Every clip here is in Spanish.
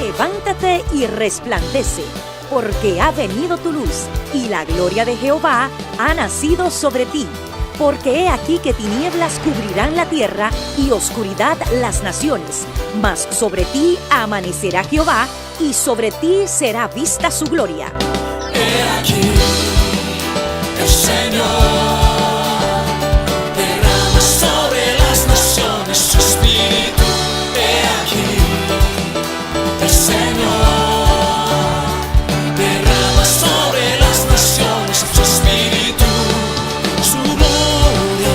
Levántate y resplandece, porque ha venido tu luz, y la gloria de Jehová ha nacido sobre ti. Porque he aquí que tinieblas cubrirán la tierra, y oscuridad las naciones. Mas sobre ti amanecerá Jehová, y sobre ti será vista su gloria. He aquí, el Señor derrama sobre las naciones su espíritu. He aquí, el Señor derrama sobre las naciones su espíritu, su gloria,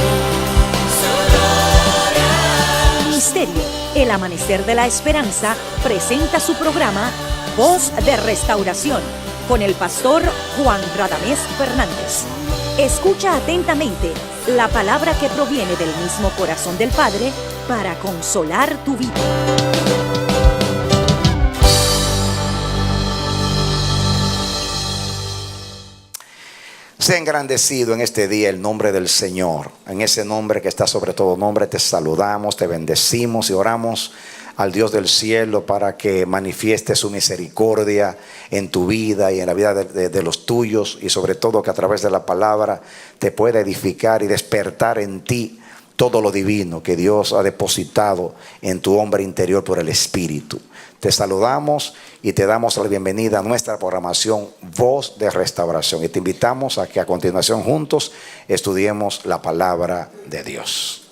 su gloria. Ministerio El Amanecer de la Esperanza presenta su programa Voz de Restauración con el pastor Juan Radamés Fernández. Escucha atentamente la palabra que proviene del mismo corazón del Padre para consolar tu vida. Sea engrandecido en este día el nombre del Señor. En ese nombre que está sobre todo nombre te saludamos, te bendecimos y oramos al Dios del cielo para que manifieste su misericordia en tu vida y en la vida de los tuyos, y sobre todo que a través de la palabra te pueda edificar y despertar en ti todo lo divino que Dios ha depositado en tu hombre interior por el Espíritu. Te saludamos y te damos la bienvenida a nuestra programación Voz de Restauración, y te invitamos a que a continuación juntos estudiemos la palabra de Dios.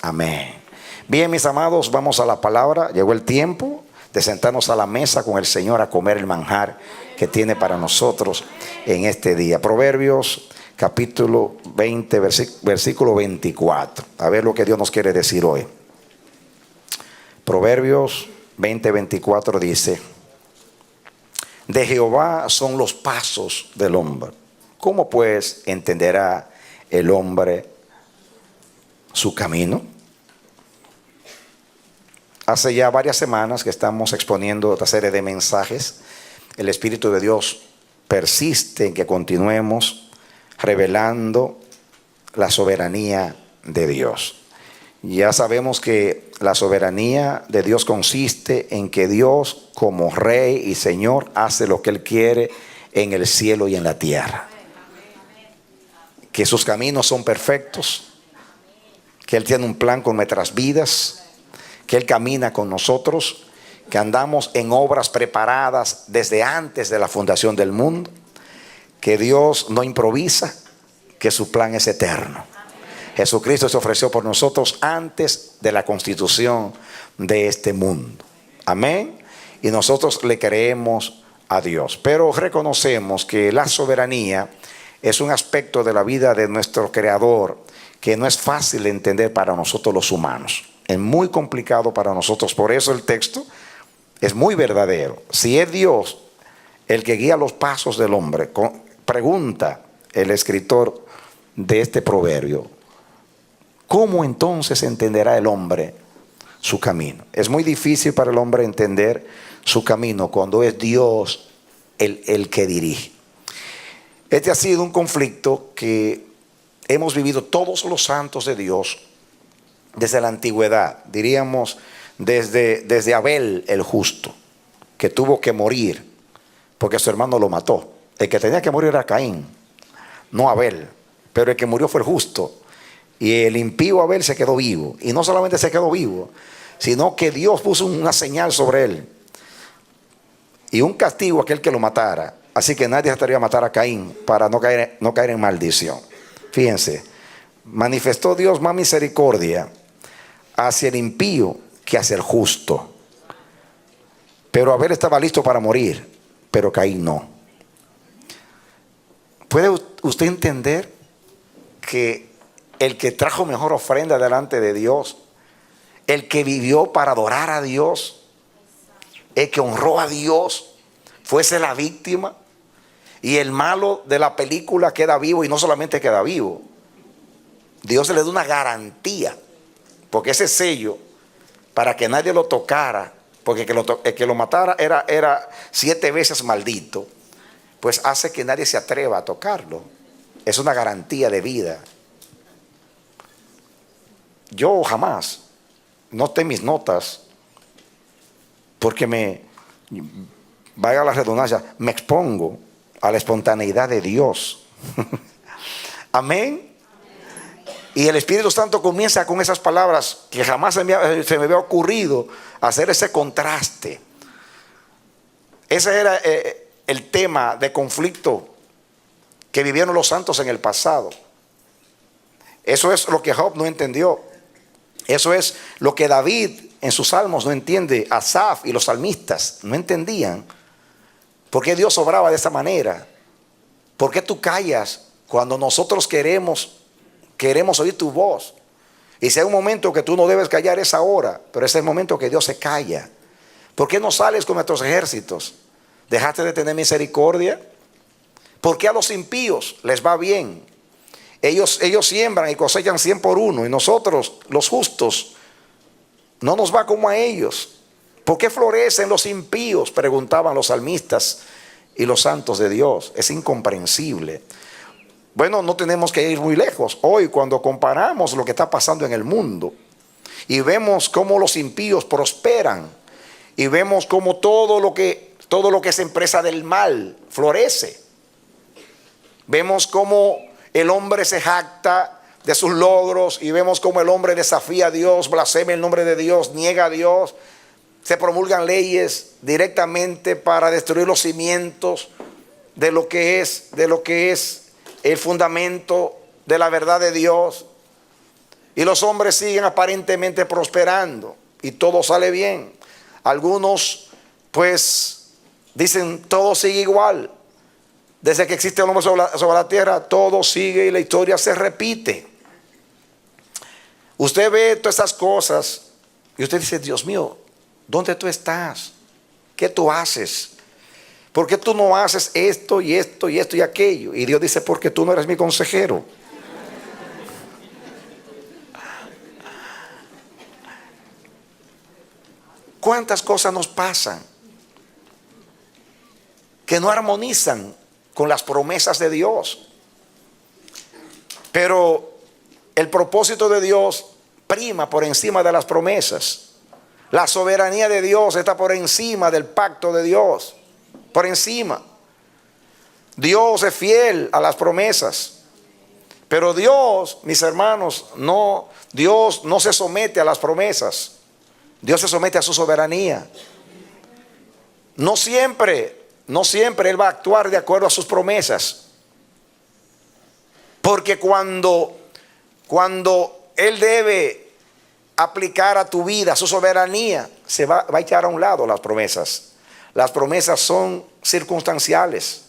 Amén. Bien, mis amados, vamos a la palabra. Llegó el tiempo de sentarnos a la mesa con el Señor a comer el manjar que tiene para nosotros en este día. Proverbios capítulo 20, versículo 24. A ver lo que Dios nos quiere decir hoy. Proverbios 20:24 dice: de Jehová son los pasos del hombre. ¿Cómo pues entenderá el hombre su camino? Hace ya varias semanas que estamos exponiendo otra serie de mensajes. El Espíritu de Dios persiste en que continuemos revelando la soberanía de Dios. Ya sabemos que la soberanía de Dios consiste en que Dios, como Rey y Señor, hace lo que Él quiere en el cielo y en la tierra. Que sus caminos son perfectos, que Él tiene un plan con nuestras vidas, que Él camina con nosotros, que andamos en obras preparadas desde antes de la fundación del mundo, que Dios no improvisa, que su plan es eterno. Jesucristo se ofreció por nosotros antes de la constitución de este mundo. Amén. Y nosotros le creemos a Dios. Pero reconocemos que la soberanía es un aspecto de la vida de nuestro Creador que no es fácil de entender para nosotros los humanos. Es muy complicado para nosotros. Por eso el texto es muy verdadero. Si es Dios el que guía los pasos del hombre, pregunta el escritor de este proverbio, ¿cómo entonces entenderá el hombre su camino? Es muy difícil para el hombre entender su camino cuando es Dios el que dirige. Este ha sido un conflicto que hemos vivido todos los santos de Dios desde la antigüedad, diríamos desde Abel el justo, que tuvo que morir porque su hermano lo mató. El que tenía que morir era Caín, no Abel, pero el que murió fue el justo. Y el impío Abel se quedó vivo. Y no solamente se quedó vivo, sino que Dios puso una señal sobre él y un castigo a aquel que lo matara. Así que nadie se atrevió a matar a Caín para no caer en maldición. Fíjense, manifestó Dios más misericordia hacia el impío que hacia el justo. Pero Abel estaba listo para morir, pero Caín no. ¿Puede usted entender que el que trajo mejor ofrenda delante de Dios, el que vivió para adorar a Dios, el que honró a Dios, fuese la víctima? Y el malo de la película queda vivo, y no solamente queda vivo, Dios le da una garantía, porque ese sello, para que nadie lo tocara, porque el que lo matara era 7 veces maldito, pues hace que nadie se atreva a tocarlo. es una garantía de vida. Yo jamás, noté mis notas, porque vaya la redundancia, me expongo a la espontaneidad de Dios. Amén. Y el Espíritu Santo comienza con esas palabras que jamás se me había ocurrido hacer ese contraste. Ese era el tema de conflicto que vivieron los santos en el pasado. Eso es lo que Job no entendió. Eso es lo que David en sus salmos no entiende. Asaf y los salmistas no entendían por qué Dios obraba de esa manera. ¿Por qué tú callas cuando nosotros queremos oír tu voz? Y si hay un momento que tú no debes callar, es ahora, pero es el momento que Dios se calla. ¿Por qué no sales con nuestros ejércitos? ¿Dejaste de tener misericordia? ¿Por qué a los impíos les va bien? Ellos siembran y cosechan 100 por 1, y nosotros, los justos, no nos va como a ellos. ¿Por qué florecen los impíos?, preguntaban los salmistas y los santos de Dios. Es incomprensible. Bueno, no tenemos que ir muy lejos. Hoy, cuando comparamos lo que está pasando en el mundo y vemos cómo los impíos prosperan, y vemos cómo todo lo que es empresa del mal florece, vemos cómo el hombre se jacta de sus logros, y vemos cómo el hombre desafía a Dios, blasfema el nombre de Dios, niega a Dios. Se promulgan leyes directamente para destruir los cimientos de lo que es el fundamento de la verdad de Dios. Y los hombres siguen aparentemente prosperando y todo sale bien. Algunos pues dicen todo sigue igual. Desde que existe el hombre sobre la tierra, todo sigue y la historia se repite. Usted ve todas estas cosas y usted dice: Dios mío, ¿dónde tú estás? ¿Qué tú haces? ¿Por qué tú no haces esto y esto y esto y aquello? Y Dios dice: porque tú no eres mi consejero. ¿Cuántas cosas nos pasan que no armonizan con las promesas de Dios? Pero el propósito de Dios prima por encima de las promesas. La soberanía de Dios está por encima del pacto de Dios. Por encima. Dios es fiel a las promesas. Pero Dios, mis hermanos, Dios no se somete a las promesas. Dios se somete a su soberanía. No siempre Él va a actuar de acuerdo a sus promesas. Porque cuando Él debe aplicar a tu vida su soberanía, se va a echar a un lado las promesas. Las promesas son circunstanciales,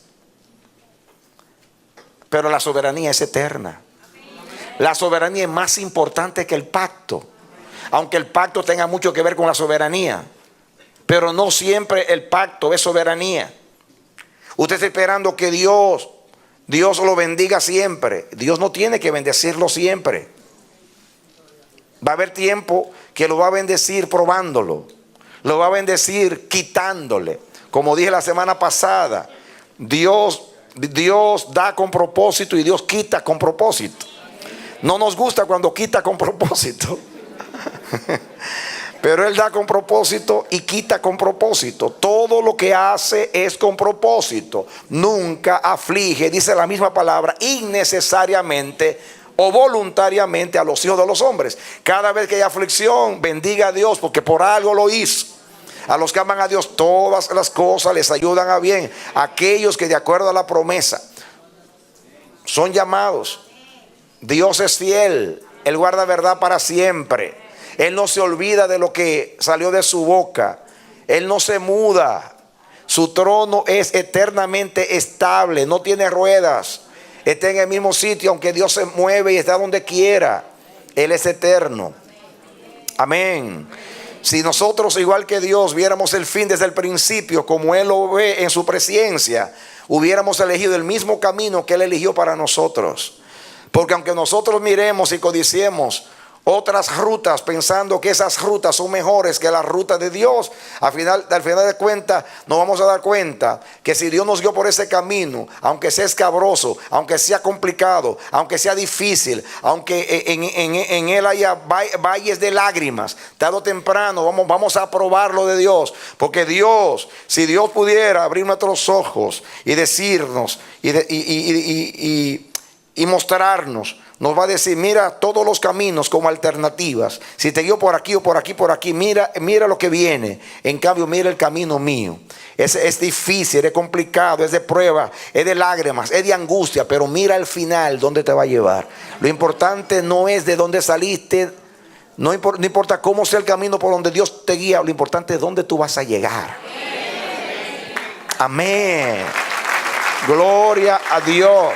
pero la soberanía es eterna. La soberanía es más importante que el pacto, aunque el pacto tenga mucho que ver con la soberanía, pero no siempre el pacto es soberanía. Usted está esperando que Dios lo bendiga siempre. Dios no tiene que bendecirlo siempre. Va a haber tiempo que lo va a bendecir probándolo. Lo va a bendecir quitándole. Como dije la semana pasada, Dios da con propósito y Dios quita con propósito. No nos gusta cuando quita con propósito. Pero Él da con propósito y quita con propósito. Todo lo que hace es con propósito. Nunca aflige, dice la misma palabra, innecesariamente o voluntariamente a los hijos de los hombres. Cada vez que hay aflicción, bendiga a Dios, porque por algo lo hizo. A los que aman a Dios, todas las cosas les ayudan a bien. Aquellos que de acuerdo a la promesa son llamados. Dios es fiel. Él guarda verdad para siempre. Él no se olvida de lo que salió de su boca. Él no se muda. Su trono es eternamente estable. No tiene ruedas. Está en el mismo sitio, aunque Dios se mueve y está donde quiera. Él es eterno. Amén. Si nosotros, igual que Dios, viéramos el fin desde el principio, como Él lo ve en su presencia, hubiéramos elegido el mismo camino que Él eligió para nosotros. Porque aunque nosotros miremos y codiciemos otras rutas pensando que esas rutas son mejores que la ruta de Dios, al final de cuentas nos vamos a dar cuenta que si Dios nos guió por ese camino, aunque sea escabroso, aunque sea complicado, aunque sea difícil, aunque en él haya valles de lágrimas, tarde o temprano vamos a probarlo de Dios. Porque Dios, si Dios pudiera abrir nuestros ojos y decirnos y mostrarnos, nos va a decir: mira todos los caminos como alternativas. Si te guío por aquí o por aquí, por aquí, mira lo que viene. En cambio, mira el camino mío. Es difícil, es complicado, es de prueba, es de lágrimas, es de angustia. Pero mira al final dónde te va a llevar. Lo importante no es de dónde saliste, no importa cómo sea el camino por donde Dios te guía. Lo importante es dónde tú vas a llegar. Amén. Gloria a Dios.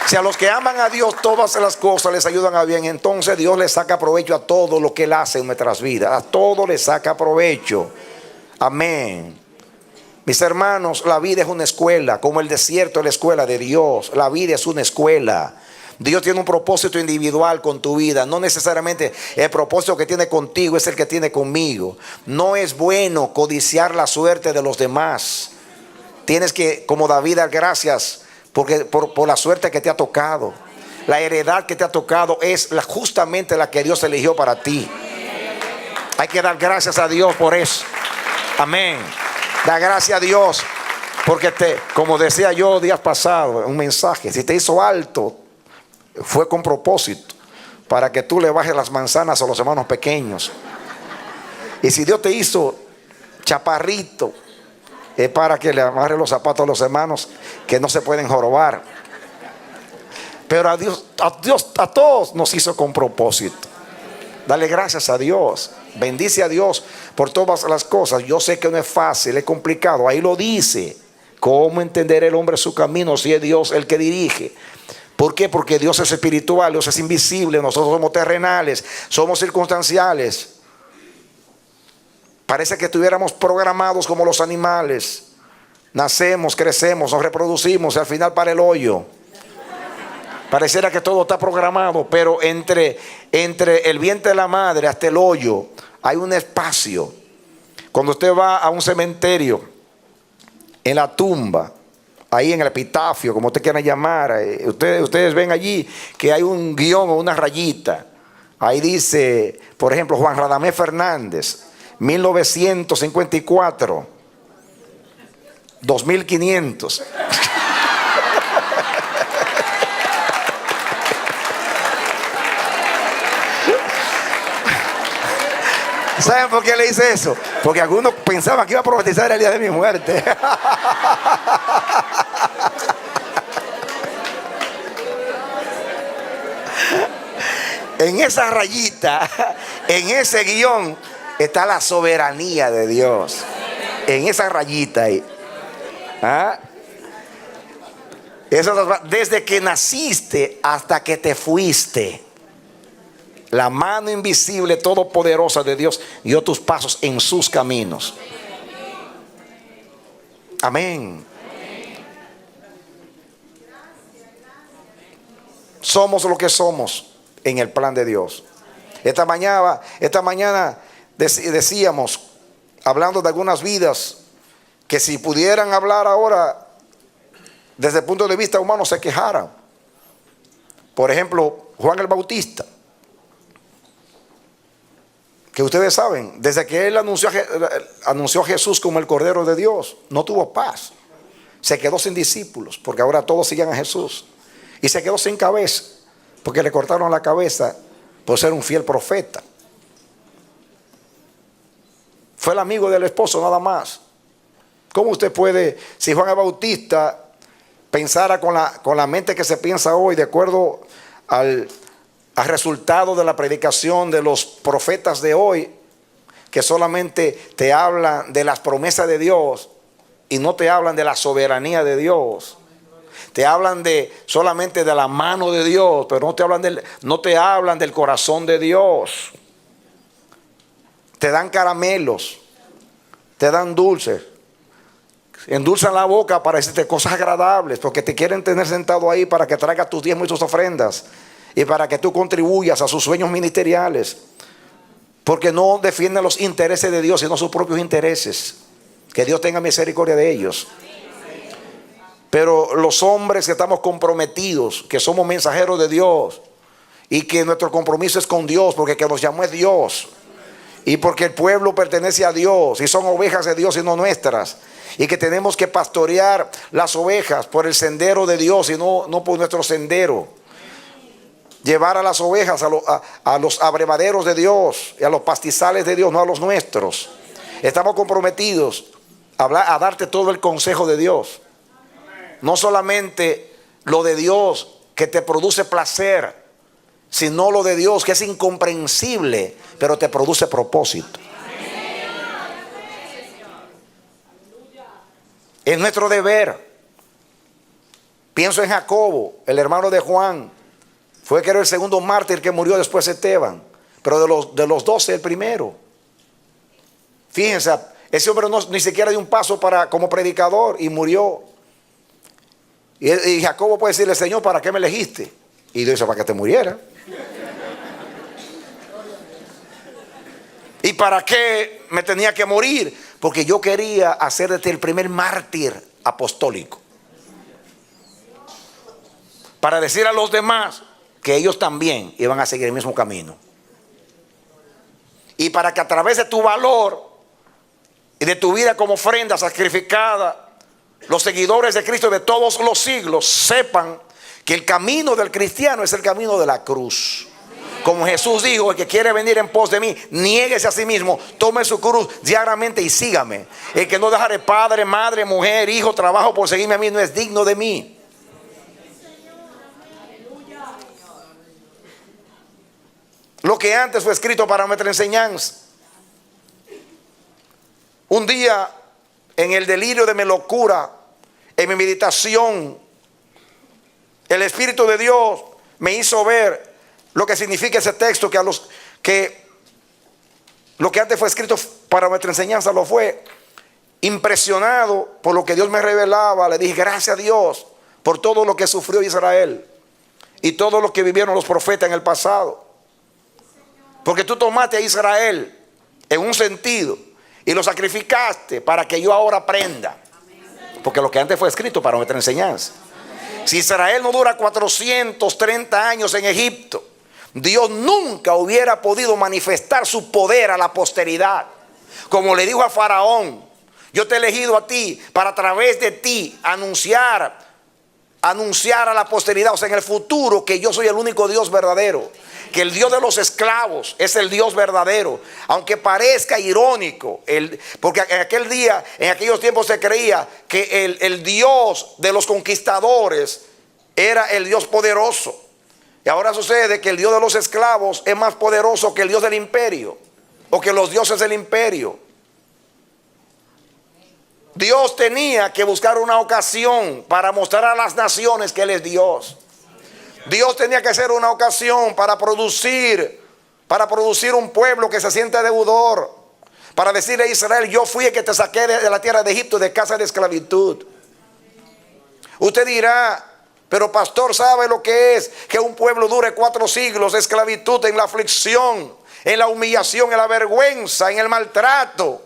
Si a los que aman a Dios todas las cosas les ayudan a bien, entonces Dios le saca provecho a todo lo que Él hace en nuestras vidas. A todo le saca provecho. Amén. Mis hermanos, la vida es una escuela, como el desierto es la escuela de Dios. La vida es una escuela. Dios tiene un propósito individual con tu vida. No necesariamente el propósito que tiene contigo es el que tiene conmigo. No es bueno codiciar la suerte de los demás. Tienes que, como David, dar gracias por la suerte que te ha tocado. La heredad que te ha tocado es justamente la que Dios eligió para ti. Hay que dar gracias a Dios por eso. Amén. Da gracias a Dios porque como decía yo días pasados, un mensaje: si te hizo alto, fue con propósito, para que tú le bajes las manzanas a los hermanos pequeños. Y si Dios te hizo chaparrito, es para que le amarre los zapatos a los hermanos que no se pueden jorobar. Pero a todos nos hizo con propósito. Dale gracias a Dios. Bendice a Dios por todas las cosas. Yo sé que no es fácil, es complicado. Ahí lo dice. ¿Cómo entender el hombre su camino si es Dios el que dirige? ¿Por qué? Porque Dios es espiritual, Dios es invisible. Nosotros somos terrenales, somos circunstanciales. Parece que estuviéramos programados como los animales. Nacemos, crecemos, nos reproducimos y al final para el hoyo. Pareciera que todo está programado, pero entre el vientre de la madre hasta el hoyo hay un espacio. Cuando usted va a un cementerio, en la tumba, ahí en el epitafio, como usted quiera llamar, ustedes ven allí que hay un guión o una rayita. Ahí dice, por ejemplo, Juan Radamés Fernández, 1954, 2500. ¿Saben por qué le hice eso? Porque algunos pensaban que iba a profetizar el día de mi muerte. En esa rayita, en ese guión, está la soberanía de Dios. En esa rayita ahí. ¿Ah? Desde que naciste hasta que te fuiste, la mano invisible todopoderosa de Dios guió tus pasos en sus caminos. Amén. Somos lo que somos en el plan de Dios. Esta mañana decíamos, hablando de algunas vidas, que si pudieran hablar ahora desde el punto de vista humano se quejaran. Por ejemplo, Juan el Bautista, que ustedes saben, desde que él anunció a Jesús como el Cordero de Dios, no tuvo paz. Se quedó sin discípulos, porque ahora todos siguen a Jesús. Y se quedó sin cabeza, porque le cortaron la cabeza por ser un fiel profeta. Fue el amigo del esposo nada más. ¿Cómo usted puede, si Juan el Bautista pensara con la mente que se piensa hoy, de acuerdo al resultado de la predicación de los profetas de hoy, que solamente te hablan de las promesas de Dios y no te hablan de la soberanía de Dios? Te hablan solamente de la mano de Dios, pero no te hablan del corazón de Dios. Te dan caramelos, te dan dulces, endulzan la boca para decirte cosas agradables, porque te quieren tener sentado ahí para que traigas tus diezmos y tus ofrendas. y para que tú contribuyas a sus sueños ministeriales. Porque no defienden los intereses de Dios, sino sus propios intereses. Que Dios tenga misericordia de ellos. Pero los hombres que estamos comprometidos, que somos mensajeros de Dios, y que nuestro compromiso es con Dios, porque que nos llamó es Dios, y porque el pueblo pertenece a Dios, y son ovejas de Dios y no nuestras, y que tenemos que pastorear las ovejas por el sendero de Dios y no por nuestro sendero. Llevar a las ovejas a los abrevaderos de Dios y a los pastizales de Dios, no a los nuestros. Estamos comprometidos a darte todo el consejo de Dios. No solamente lo de Dios que te produce placer, sino lo de Dios que es incomprensible, pero te produce propósito. Es nuestro deber. Pienso en Jacobo, el hermano de Juan. Fue que era el segundo mártir que murió después de Esteban. Pero de los 12 el primero. Fíjense, ese hombre ni siquiera dio un paso como predicador y murió. Y Jacobo puede decirle: Señor, ¿para qué me elegiste? Y Dios dice: para que te muriera. ¿Y para qué me tenía que morir? Porque yo quería hacer de ti el primer mártir apostólico. Para decir a los demás que ellos también iban a seguir el mismo camino. Y para que a través de tu valor y de tu vida como ofrenda sacrificada, los seguidores de Cristo de todos los siglos sepan que el camino del cristiano es el camino de la cruz. Como Jesús dijo: el que quiere venir en pos de mí, niéguese a sí mismo, tome su cruz diariamente y sígame. El que no dejare padre, madre, mujer, hijo, trabajo por seguirme a mí no es digno de mí. Lo que antes fue escrito para nuestra enseñanza. Un día, en el delirio de mi locura, en mi meditación, el Espíritu de Dios me hizo ver lo que significa ese texto, que lo que antes fue escrito para nuestra enseñanza lo fue. Impresionado por lo que Dios me revelaba, le dije: gracias a Dios por todo lo que sufrió Israel y todo lo que vivieron los profetas en el pasado. Porque tú tomaste a Israel en un sentido y lo sacrificaste para que yo ahora aprenda. Porque lo que antes fue escrito para nuestra enseñanza. Si Israel no dura 430 años en Egipto, Dios nunca hubiera podido manifestar su poder a la posteridad. Como le dijo a Faraón: yo te he elegido a ti para a través de ti anunciar a la posteridad, o sea, en el futuro, que yo soy el único Dios verdadero. Que el Dios de los esclavos es el Dios verdadero. Aunque parezca irónico, porque en aquel día, en aquellos tiempos se creía que el Dios de los conquistadores era el Dios poderoso. Y ahora sucede que el Dios de los esclavos es más poderoso que el Dios del imperio, o que los dioses del imperio. Dios tenía que buscar una ocasión para mostrar a las naciones que Él es Dios. Dios tenía que hacer una ocasión para producir un pueblo que se siente deudor, para decirle a Israel: yo fui el que te saqué de la tierra de Egipto, de casa de esclavitud. Usted dirá: pero pastor, ¿sabe lo que es que un pueblo dure 4 siglos de esclavitud, en la aflicción, en la humillación, en la vergüenza, en el maltrato?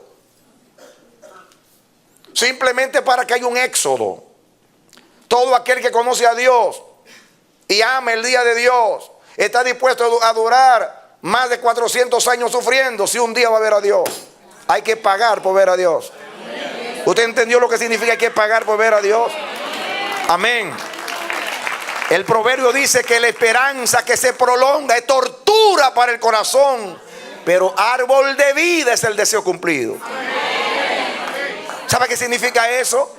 Simplemente para que haya un éxodo. Todo aquel que conoce a Dios y ama el día de Dios está dispuesto a durar más de 400 años sufriendo si un día va a ver a Dios. Hay que pagar por ver a Dios. ¿Usted entendió lo que significa hay que pagar por ver a Dios? Amén. El proverbio dice que la esperanza que se prolonga es tortura para el corazón, pero árbol de vida es el deseo cumplido. ¿Sabe qué significa eso?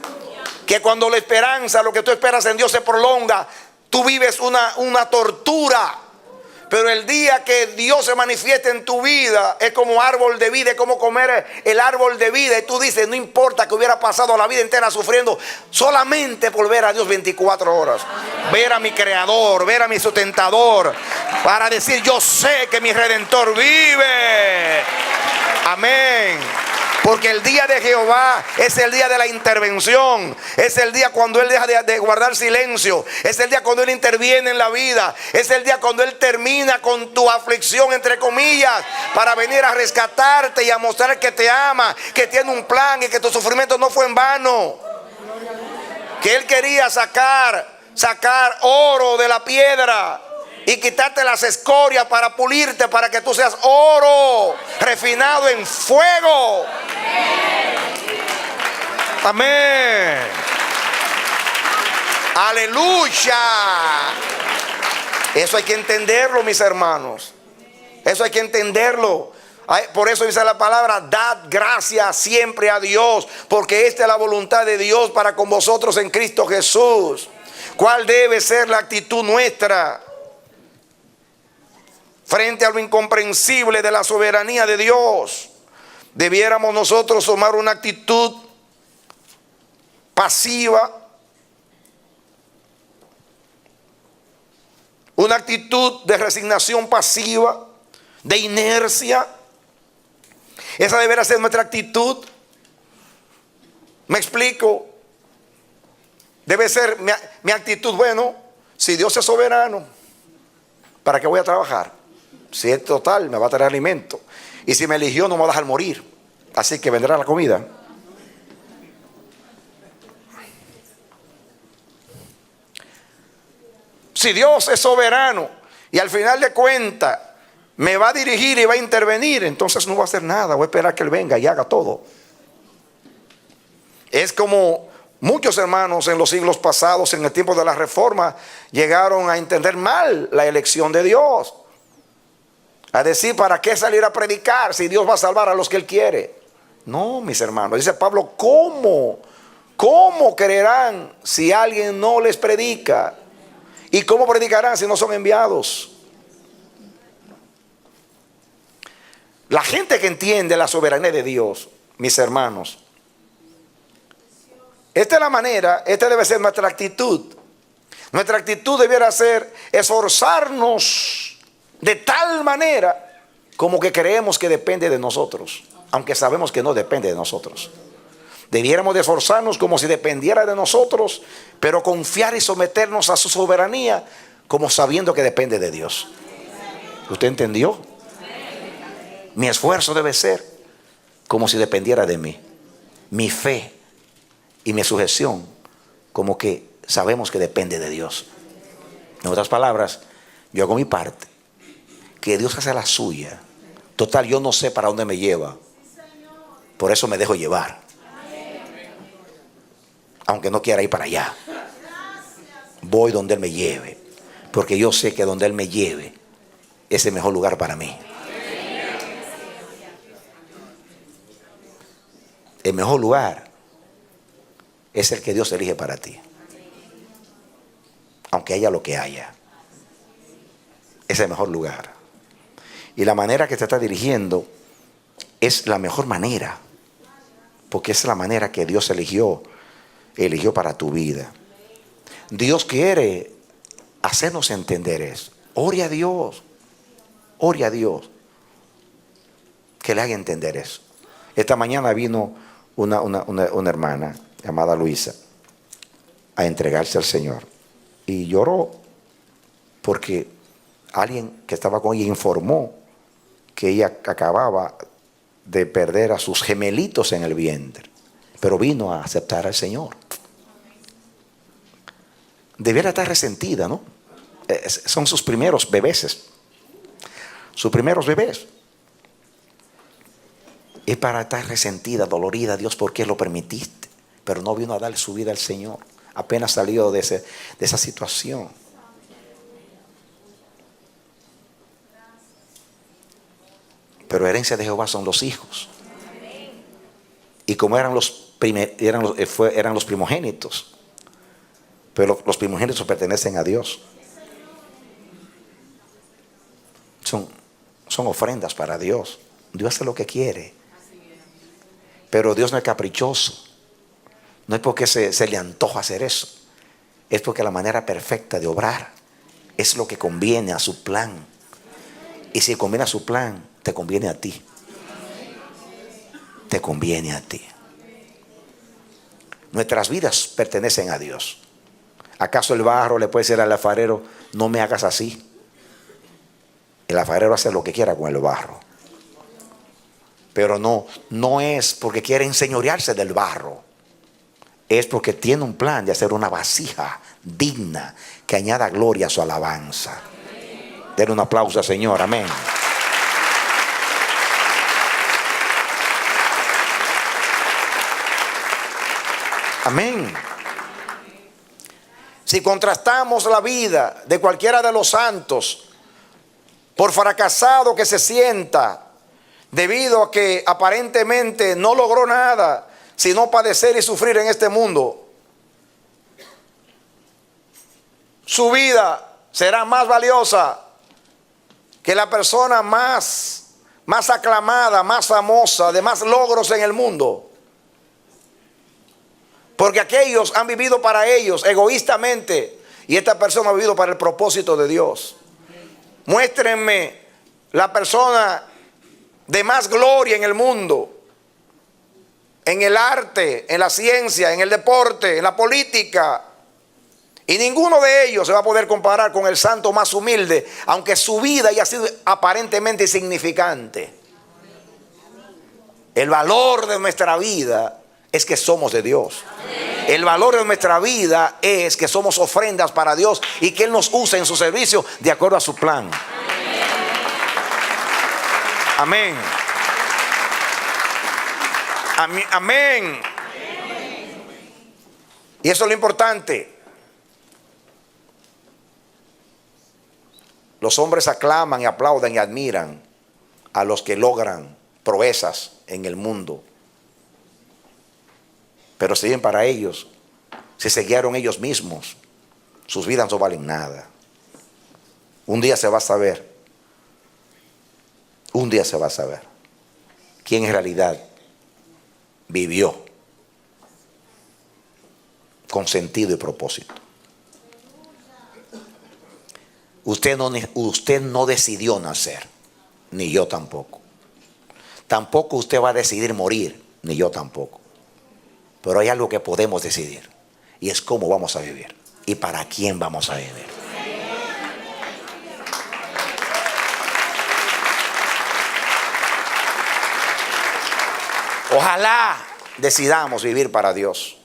Que cuando la esperanza, lo que tú esperas en Dios, se prolonga, tú vives una tortura. Pero el día que Dios se manifieste en tu vida, es como árbol de vida, es como comer el árbol de vida. Y tú dices: no importa que hubiera pasado la vida entera sufriendo, solamente por ver a Dios 24 horas. Ver a mi Creador, ver a mi sustentador, para decir: yo sé que mi Redentor vive. Amén. Porque el día de Jehová es el día de la intervención. Es el día cuando Él deja de guardar silencio. Es el día cuando Él interviene en la vida. Es el día cuando Él termina con tu aflicción, entre comillas, para venir a rescatarte y a mostrar que te ama, que tiene un plan y que tu sufrimiento no fue en vano. Que Él quería sacar oro de la piedra y quitarte las escorias para pulirte, para que tú seas oro refinado en fuego. Amén. Aleluya. Eso hay que entenderlo, mis hermanos. Eso hay que entenderlo. Por eso dice la palabra: dad gracias siempre a Dios, porque esta es la voluntad de Dios para con vosotros en Cristo Jesús. ¿Cuál debe ser la actitud nuestra frente a lo incomprensible de la soberanía de Dios? Debiéramos nosotros tomar una actitud pasiva, una actitud de resignación pasiva, de inercia. Esa debería ser nuestra actitud. Me explico. Debe ser mi actitud: bueno, si Dios es soberano, ¿para qué voy a trabajar? Si es total, me va a traer alimento. Y si me eligió, no me va a dejar morir. Así que vendrá la comida. Si Dios es soberano y al final de cuentas me va a dirigir y va a intervenir, entonces no voy a hacer nada. Voy a esperar que Él venga y haga todo. Es como muchos hermanos en los siglos pasados, en el tiempo de la Reforma, llegaron a entender mal la elección de Dios. A decir: ¿para qué salir a predicar si Dios va a salvar a los que Él quiere? No, mis hermanos. Dice Pablo: ¿Cómo creerán si alguien no les predica? ¿Y cómo predicarán si no son enviados? La gente que entiende la soberanía de Dios, mis hermanos, esta es la manera, esta debe ser nuestra actitud. Nuestra actitud debiera ser esforzarnos de tal manera como que creemos que depende de nosotros, aunque sabemos que no depende de nosotros. Debiéramos de esforzarnos como si dependiera de nosotros, pero confiar y someternos a su soberanía como sabiendo que depende de Dios. ¿Usted entendió? Mi esfuerzo debe ser como si dependiera de mí. Mi fe y mi sujeción como que sabemos que depende de Dios. En otras palabras, yo hago mi parte, que Dios hace la suya. Total, yo no sé para dónde me lleva, por eso me dejo llevar, aunque no quiera ir para allá. Voy donde Él me lleve, porque yo sé que donde Él me lleve es el mejor lugar para mí. El mejor lugar es el que Dios elige para ti, aunque haya lo que haya. Es el mejor lugar. Y la manera que te está dirigiendo es la mejor manera, porque es la manera que Dios eligió para tu vida. Dios quiere hacernos entender eso. Ore a Dios que le haga entender eso. Esta mañana vino una hermana llamada Luisa a entregarse al Señor y lloró porque alguien que estaba con ella informó que ella acababa de perder a sus gemelitos en el vientre, pero vino a aceptar al Señor. Debiera estar resentida, ¿no? Son sus primeros bebés. Sus primeros bebés. Es para estar resentida, dolorida. Dios, ¿por qué lo permitiste? Pero no vino a darle su vida al Señor. Apenas salió de esa situación. Pero herencia de Jehová son los hijos. Y como eran los primogénitos, pero los primogénitos pertenecen a Dios. Son ofrendas para Dios. Dios hace lo que quiere. Pero Dios no es caprichoso. No es porque se le antoja hacer eso. Es porque la manera perfecta de obrar es lo que conviene a su plan. Y si conviene a su plan, te conviene a ti. te conviene a ti. Nuestras vidas pertenecen a Dios. ¿Acaso el barro le puede decir al alfarero, no me hagas así? El alfarero hace lo que quiera con el barro. Pero no es porque quiere enseñorearse del barro. Es porque tiene un plan de hacer una vasija digna que añada gloria a su alabanza. Denle un aplauso al Señor, amén. Amén. Si contrastamos la vida de cualquiera de los santos, por fracasado que se sienta, debido a que aparentemente no logró nada, sino padecer y sufrir en este mundo, su vida será más valiosa que la persona más aclamada, más famosa, de más logros en el mundo. Porque aquellos han vivido para ellos egoístamente y esta persona ha vivido para el propósito de Dios. Muéstrenme la persona de más gloria en el mundo, en el arte, en la ciencia, en el deporte, en la política, y ninguno de ellos se va a poder comparar con el santo más humilde, aunque su vida haya sido aparentemente insignificante. El valor de nuestra vida es que somos de Dios. El valor de nuestra vida es que somos ofrendas para Dios y que Él nos usa en su servicio de acuerdo a su plan. Amén. Amén. Y eso es lo importante. Los hombres aclaman y aplauden y admiran a los que logran proezas en el mundo. Pero si bien para ellos, si se guiaron ellos mismos, sus vidas no valen nada. Un día se va a saber. Un día se va a saber quién en realidad vivió con sentido y propósito. Usted no decidió nacer, ni yo tampoco. Tampoco usted va a decidir morir, ni yo tampoco. Pero hay algo que podemos decidir, y es cómo vamos a vivir y para quién vamos a vivir. Ojalá decidamos vivir para Dios.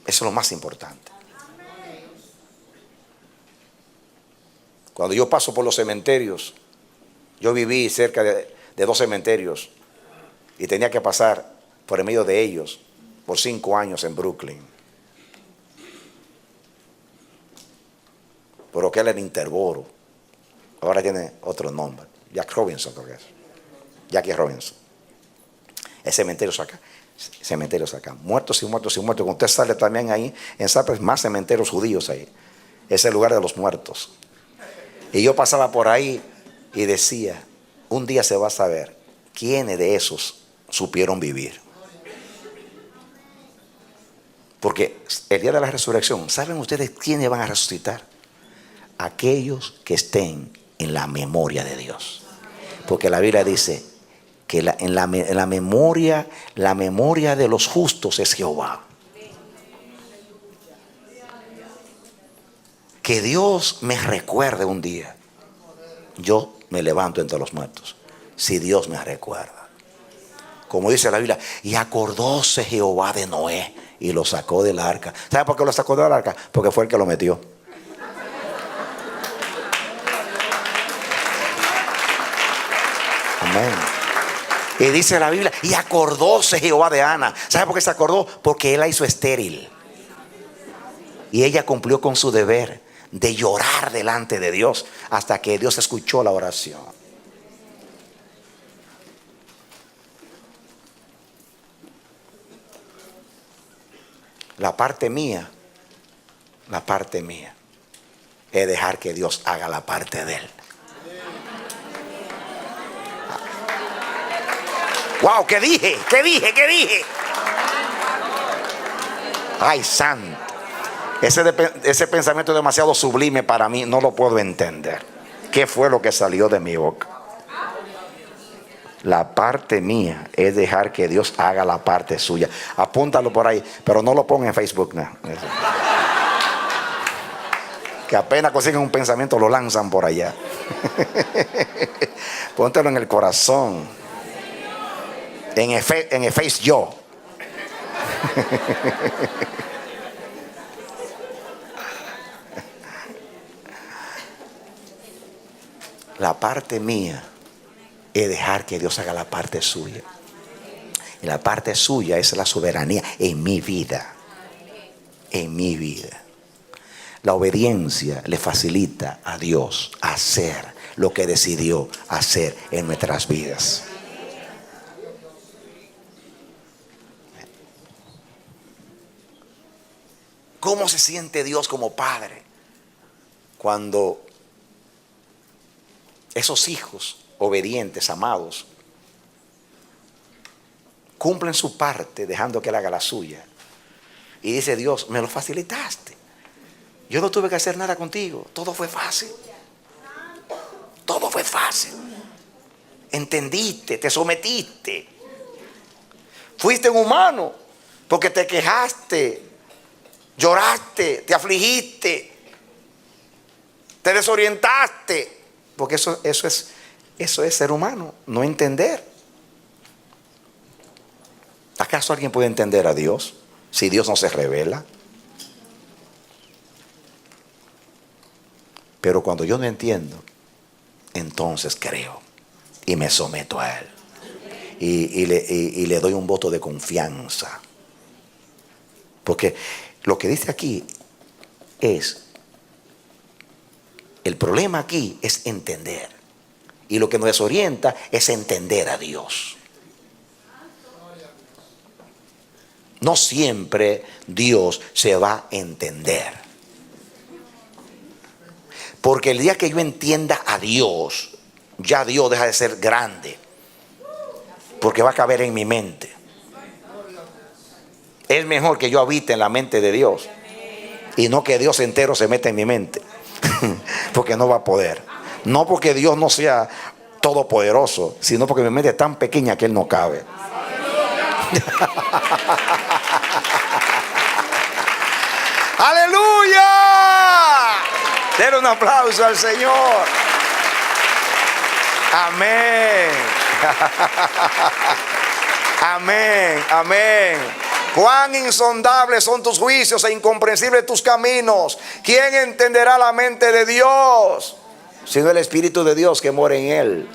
Eso es lo más importante. Cuando yo paso por los cementerios, yo viví cerca de 2 cementerios y tenía que pasar por en medio de ellos por 5 años en Brooklyn. Pero que él era Interboro. Ahora tiene otro nombre. Jack Robinson, creo que es. Jackie Robinson. El cementerio acá. Cementerios acá. Muertos y muertos y muertos. Cuando usted sale también ahí en Cypress, más cementerios judíos ahí. Es el lugar de los muertos. Y yo pasaba por ahí y decía, un día se va a saber quiénes de esos supieron vivir. Porque el día de la resurrección, ¿saben ustedes quiénes van a resucitar? Aquellos que estén en la memoria de Dios. Porque la Biblia dice que en la memoria de los justos es Jehová. Que Dios me recuerde un día. Yo me levanto entre los muertos, si Dios me recuerda. Como dice la Biblia, y acordóse Jehová de Noé y lo sacó del arca. ¿Sabe por qué lo sacó del arca? Porque fue el que lo metió. Amén. Y dice la Biblia, y acordóse Jehová de Ana. ¿Sabe por qué se acordó? Porque él la hizo estéril. Y ella cumplió con su deber de llorar delante de Dios hasta que Dios escuchó la oración. La parte mía es dejar que Dios haga la parte de él. Wow, ¿qué dije? Ay, santo. Ese pensamiento es demasiado sublime para mí, no lo puedo entender. ¿Qué fue lo que salió de mi boca? La parte mía es dejar que Dios haga la parte suya. Apúntalo por ahí, pero no lo ponga en Facebook, no. Que apenas consiguen un pensamiento lo lanzan por allá. Póntelo en el corazón. En el face yo. La parte mía es dejar que Dios haga la parte suya. Y la parte suya es la soberanía en mi vida. En mi vida. La obediencia le facilita a Dios hacer lo que decidió hacer en nuestras vidas. ¿Cómo se siente Dios como padre cuando esos hijos obedientes, amados, cumplen su parte dejando que Él haga la suya? Y dice Dios, me lo facilitaste. Yo no tuve que hacer nada contigo. Todo fue fácil. Todo fue fácil. Entendiste, te sometiste. Fuiste un humano porque te quejaste, lloraste, te afligiste, te desorientaste. Porque eso es ser humano, no entender. ¿Acaso alguien puede entender a Dios si Dios no se revela? Pero cuando yo no entiendo, entonces creo y me someto a Él. Y le doy un voto de confianza. Porque lo que dice aquí es, el problema aquí es entender. Y lo que nos desorienta es entender a Dios. No siempre Dios se va a entender. Porque el día que yo entienda a Dios, ya Dios deja de ser grande. Porque va a caber en mi mente. Es mejor que yo habite en la mente de Dios. Y no que Dios entero se meta en mi mente. Porque no va a poder. No porque Dios no sea todopoderoso, sino porque mi mente es tan pequeña que Él no cabe. ¡Aleluya! Denle un aplauso al Señor. Amén. Amén, amén. Cuán insondables son tus juicios e incomprensibles tus caminos. ¿Quién entenderá la mente de Dios? Sino el Espíritu de Dios que mora en Él.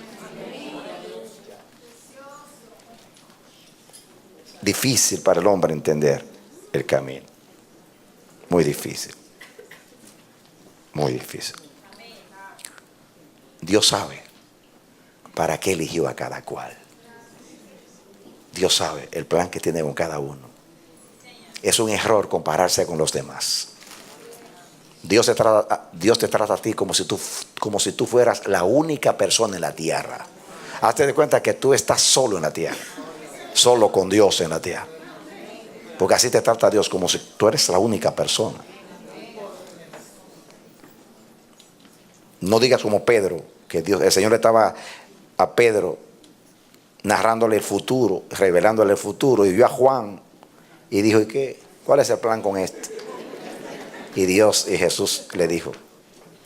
Difícil para el hombre entender el camino. Muy difícil. Muy difícil. Dios sabe para qué eligió a cada cual. Dios sabe el plan que tiene con cada uno. Es un error compararse con los demás. Dios te trata a ti como si tú fueras la única persona en la tierra. Hazte de cuenta que tú estás solo en la tierra. Solo con Dios en la tierra. Porque así te trata Dios, como si tú eres la única persona. No digas como Pedro, que el Señor le estaba a Pedro narrándole el futuro, revelándole el futuro, y vio a Juan y dijo, ¿y qué? ¿Cuál es el plan con este? Y Jesús le dijo,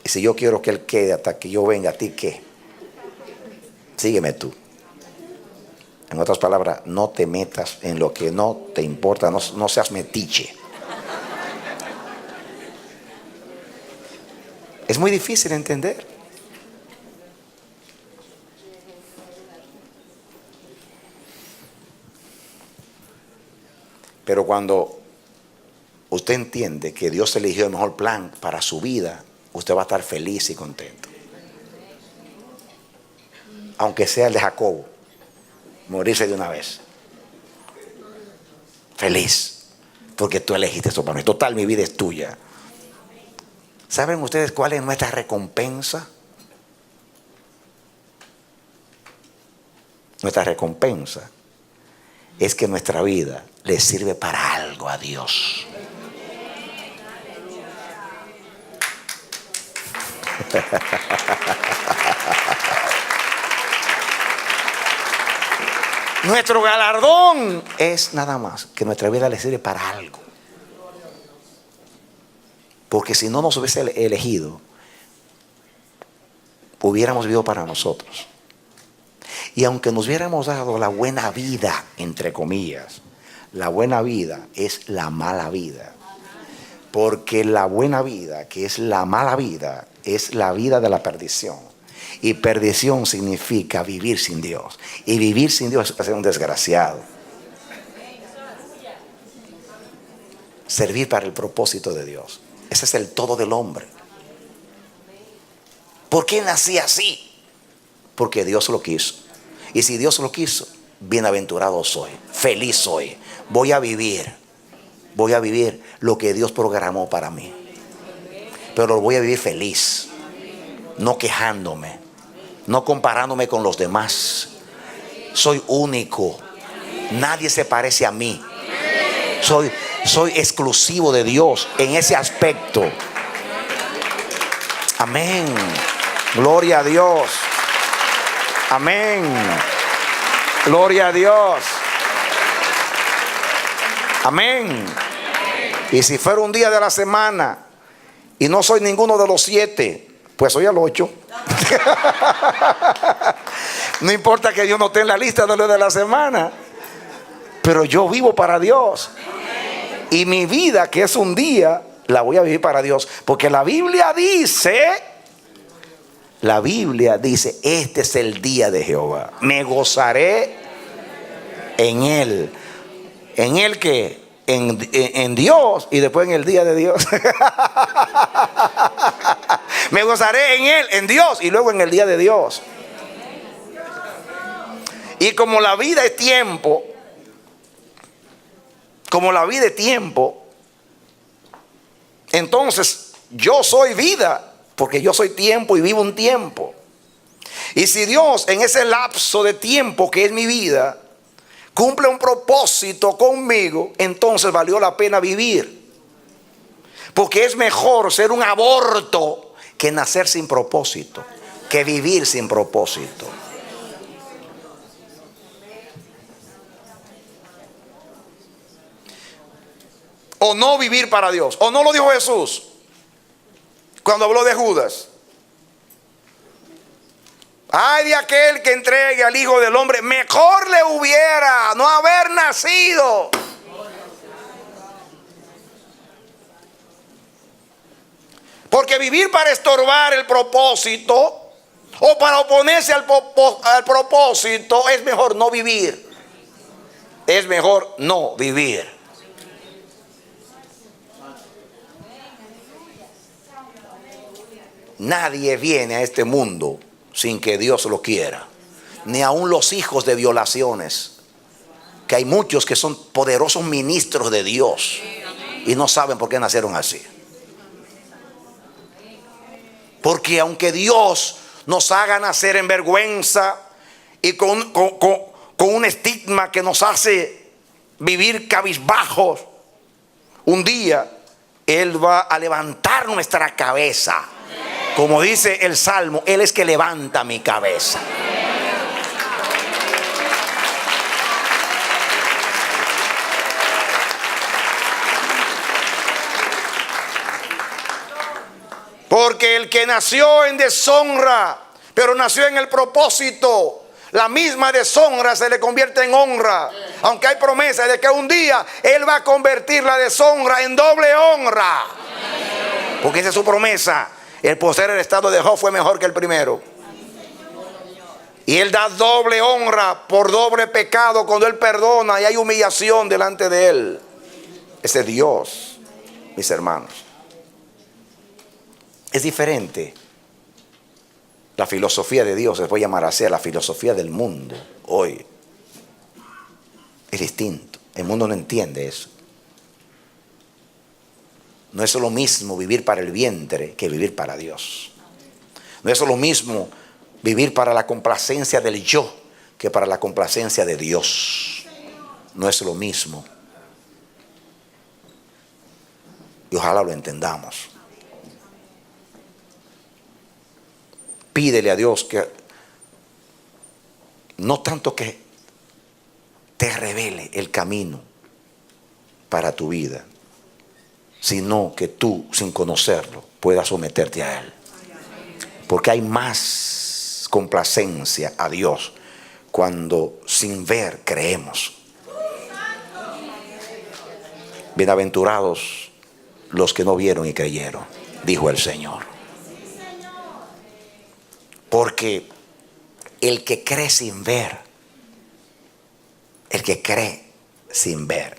y si yo quiero que Él quede hasta que yo venga, ¿a ti qué? Sígueme tú. En otras palabras, no te metas en lo que no te importa, no seas metiche. Es muy difícil entender. Pero cuando usted entiende que Dios eligió el mejor plan para su vida, usted va a estar feliz y contento. Aunque sea el de Jacobo, morirse de una vez. Feliz, porque tú elegiste eso para mí. Total, mi vida es tuya. ¿Saben ustedes cuál es nuestra recompensa? Nuestra recompensa es que nuestra vida le sirve para algo a Dios. Nuestro galardón es nada más que nuestra vida le sirve para algo. Porque si no nos hubiese elegido, hubiéramos vivido para nosotros. Y aunque nos hubiéramos dado la buena vida, entre comillas, la buena vida es la mala vida. Porque la buena vida, que es la mala vida, es la vida de la perdición. Y perdición significa vivir sin Dios. Y vivir sin Dios es ser un desgraciado. Servir para el propósito de Dios. Ese es el todo del hombre. ¿Por qué nací así? Porque Dios lo quiso. Y si Dios lo quiso, bienaventurado soy, feliz soy. Voy a vivir lo que Dios programó para mí. Pero lo voy a vivir feliz, no quejándome, no comparándome con los demás. Soy único. Nadie se parece a mí. Soy exclusivo de Dios en ese aspecto. Amén. Gloria a Dios. Amén. Gloria a Dios. Amén. Y si fuera un día de la semana y no soy ninguno de los 7, pues soy el 8. No importa que yo no esté en la lista de los de la semana, pero yo vivo para Dios. Y mi vida, que es un día, la voy a vivir para Dios. Porque la Biblia dice, este es el día de Jehová. Me gozaré en Él. ¿En Él qué? En Dios y después en el día de Dios. Me gozaré en Él, en Dios y luego en el día de Dios. Y como la vida es tiempo, entonces yo soy vida, porque yo soy tiempo y vivo un tiempo. Y si Dios en ese lapso de tiempo que es mi vida cumple un propósito conmigo, entonces valió la pena vivir. Porque es mejor ser un aborto que nacer sin propósito, que vivir sin propósito. O no vivir para Dios. O no lo dijo Jesús cuando habló de Judas. Ay de aquel que entregue al Hijo del Hombre, mejor le hubiera no haber nacido. Porque vivir para estorbar el propósito o para oponerse al propósito, es mejor no vivir. Es mejor no vivir. Nadie viene a este mundo sin que Dios lo quiera. Ni aun los hijos de violaciones. Que hay muchos que son poderosos ministros de Dios y no saben por qué nacieron así. Porque aunque Dios nos haga nacer en vergüenza y con un estigma que nos hace vivir cabizbajos, un día Él va a levantar nuestra cabeza. Como dice el Salmo, Él es que levanta mi cabeza. Porque el que nació en deshonra, pero nació en el propósito, la misma deshonra se le convierte en honra. Aunque hay promesa de que un día Él va a convertir la deshonra en doble honra. Porque esa es su promesa. El postrer estado de Job fue mejor que el primero. Y Él da doble honra por doble pecado cuando Él perdona y hay humillación delante de Él. Ese Dios, mis hermanos. Es diferente. La filosofía de Dios, les voy a llamar así, a la filosofía del mundo hoy. Es distinto. El mundo no entiende eso. No es lo mismo vivir para el vientre que vivir para Dios. No es lo mismo vivir para la complacencia del yo que para la complacencia de Dios. No es lo mismo. Y ojalá lo entendamos. Pídele a Dios que no tanto que te revele el camino para tu vida, sino que tú, sin conocerlo, puedas someterte a Él. Porque hay más complacencia a Dios cuando sin ver creemos. Bienaventurados los que no vieron y creyeron, dijo el Señor. Porque el que cree sin ver, el que cree sin ver,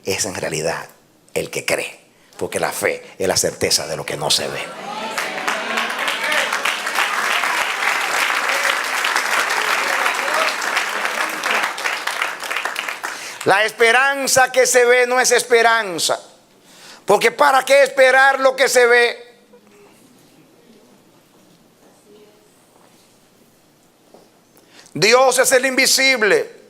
es en realidad el que cree. Porque la fe es la certeza de lo que no se ve. La esperanza que se ve no es esperanza. Porque ¿para qué esperar lo que se ve? Dios es el invisible.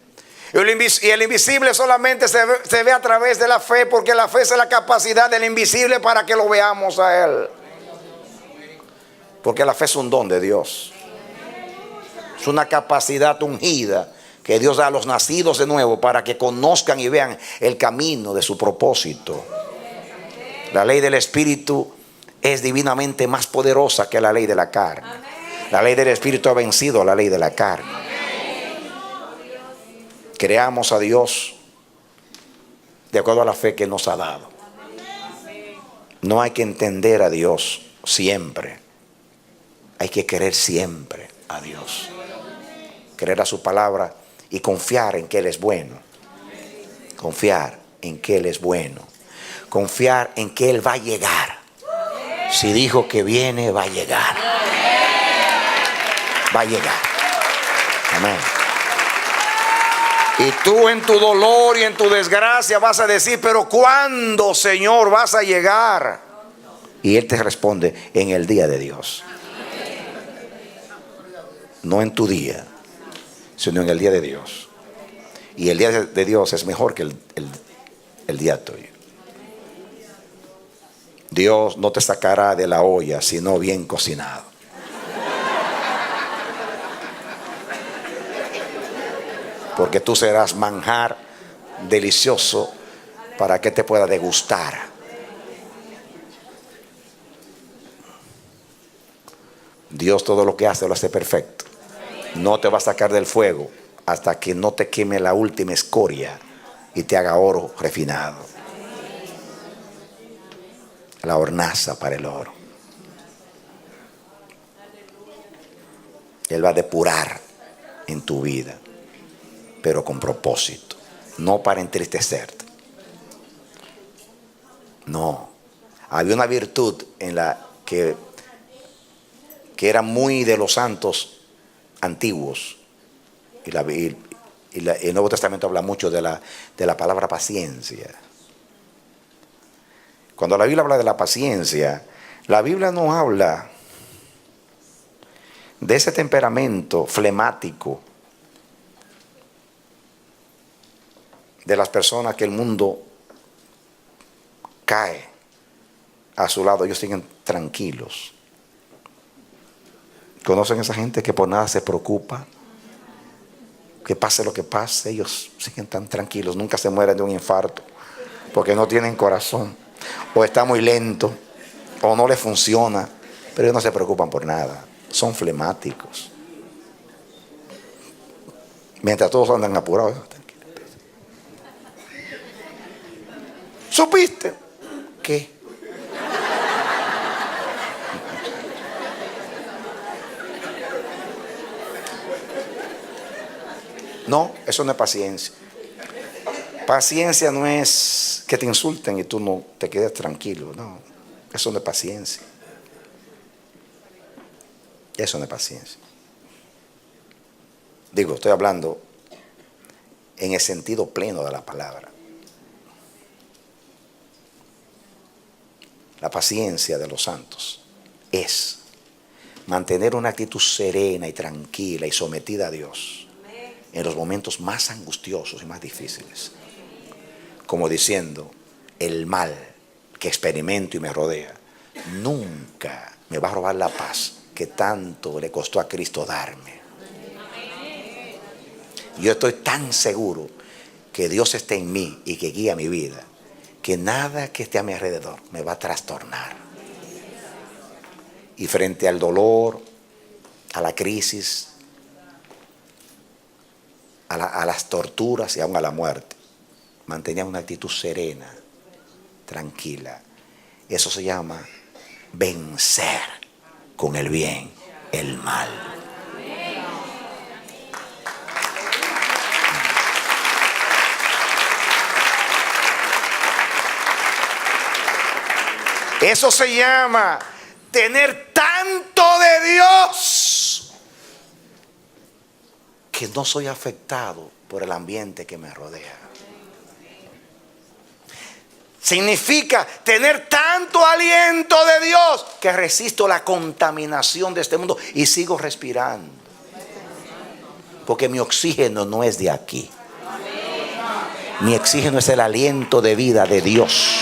Y el invisible solamente se ve a través de la fe, porque la fe es la capacidad del invisible para que lo veamos a Él. Porque la fe es un don de Dios. Es una capacidad ungida que Dios da a los nacidos de nuevo para que conozcan y vean el camino de su propósito. La ley del Espíritu es divinamente más poderosa que la ley de la carne. La ley del Espíritu ha vencido a la ley de la carne. Creamos a Dios de acuerdo a la fe que nos ha dado. No hay que entender a Dios siempre. Hay que creer siempre a Dios. Creer a su palabra y confiar en que Él es bueno. Confiar en que Él es bueno. Confiar en que Él va a llegar. Si dijo que viene, va a llegar. Va a llegar. Amén. Y tú en tu dolor y en tu desgracia vas a decir: pero ¿cuándo, Señor, vas a llegar? Y Él te responde: en el día de Dios. No en tu día, sino en el día de Dios. Y el día de Dios es mejor que el día tuyo. Dios no te sacará de la olla, sino bien cocinado. Porque tú serás manjar delicioso para que te pueda degustar. Dios todo lo que hace lo hace perfecto. No te va a sacar del fuego hasta que no te queme la última escoria y te haga oro refinado. La hornaza para el oro. Él va a depurar en tu vida, pero con propósito, no para entristecerte. No, había una virtud en la que era muy de los santos antiguos, y el Nuevo Testamento habla mucho de la palabra paciencia. Cuando la Biblia habla de la paciencia, la Biblia no habla de ese temperamento flemático de las personas que el mundo cae a su lado. Ellos siguen tranquilos. ¿Conocen a esa gente que por nada se preocupa? Que pase lo que pase, ellos siguen tan tranquilos. Nunca se mueren de un infarto porque no tienen corazón, o está muy lento, o no les funciona, pero ellos no se preocupan por nada. Son flemáticos. Mientras todos andan apurados. ¿Supiste? ¿Qué? No, eso no es paciencia. Paciencia no es que te insulten y tú no te quedes tranquilo. No, eso no es paciencia. Eso no es paciencia. Digo, estoy hablando en el sentido pleno de la palabra. La paciencia de los santos es mantener una actitud serena y tranquila y sometida a Dios en los momentos más angustiosos y más difíciles. Como diciendo: el mal que experimento y me rodea nunca me va a robar la paz que tanto le costó a Cristo darme. Yo estoy tan seguro que Dios esté en mí y que guía mi vida, que nada que esté a mi alrededor me va a trastornar. Y frente al dolor, a la crisis, a las torturas y aún a la muerte, mantenía una actitud serena, tranquila. Eso se llama vencer con el bien el mal. Eso se llama tener tanto de Dios que no soy afectado por el ambiente que me rodea. Significa tener tanto aliento de Dios que resisto la contaminación de este mundo y sigo respirando. Porque mi oxígeno no es de aquí. Mi oxígeno es el aliento de vida de Dios.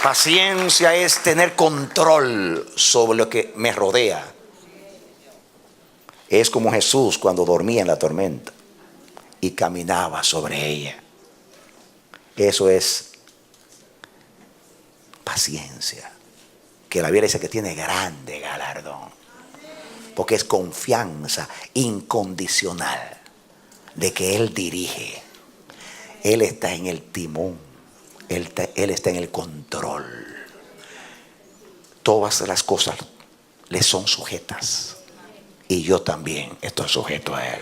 Paciencia es tener control sobre lo que me rodea. Es como Jesús cuando dormía en la tormenta y caminaba sobre ella. Eso es paciencia, que la Biblia dice que tiene grande galardón, porque es confianza incondicional de que Él dirige. Él está en el timón, Él está en el control. Todas las cosas le son sujetas. Y yo también estoy sujeto a Él.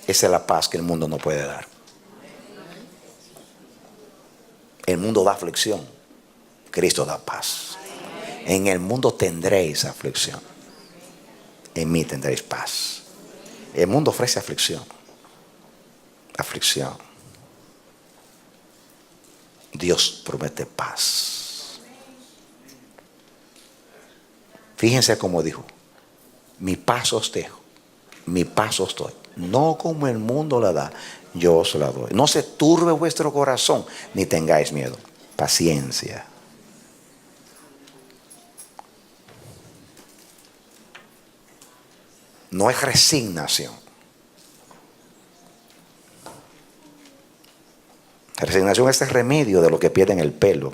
Esa es la paz que el mundo no puede dar. El mundo da aflicción. Cristo da paz. En el mundo tendréis aflicción. En mí tendréis paz. El mundo ofrece aflicción. Aflicción. Dios promete paz. Fíjense cómo dijo: mi paz os dejo, mi paz os doy. No como el mundo la da, yo os la doy. No se turbe vuestro corazón, ni tengáis miedo. Paciencia. No es resignación. La resignación es el remedio de lo que pierden el pelo.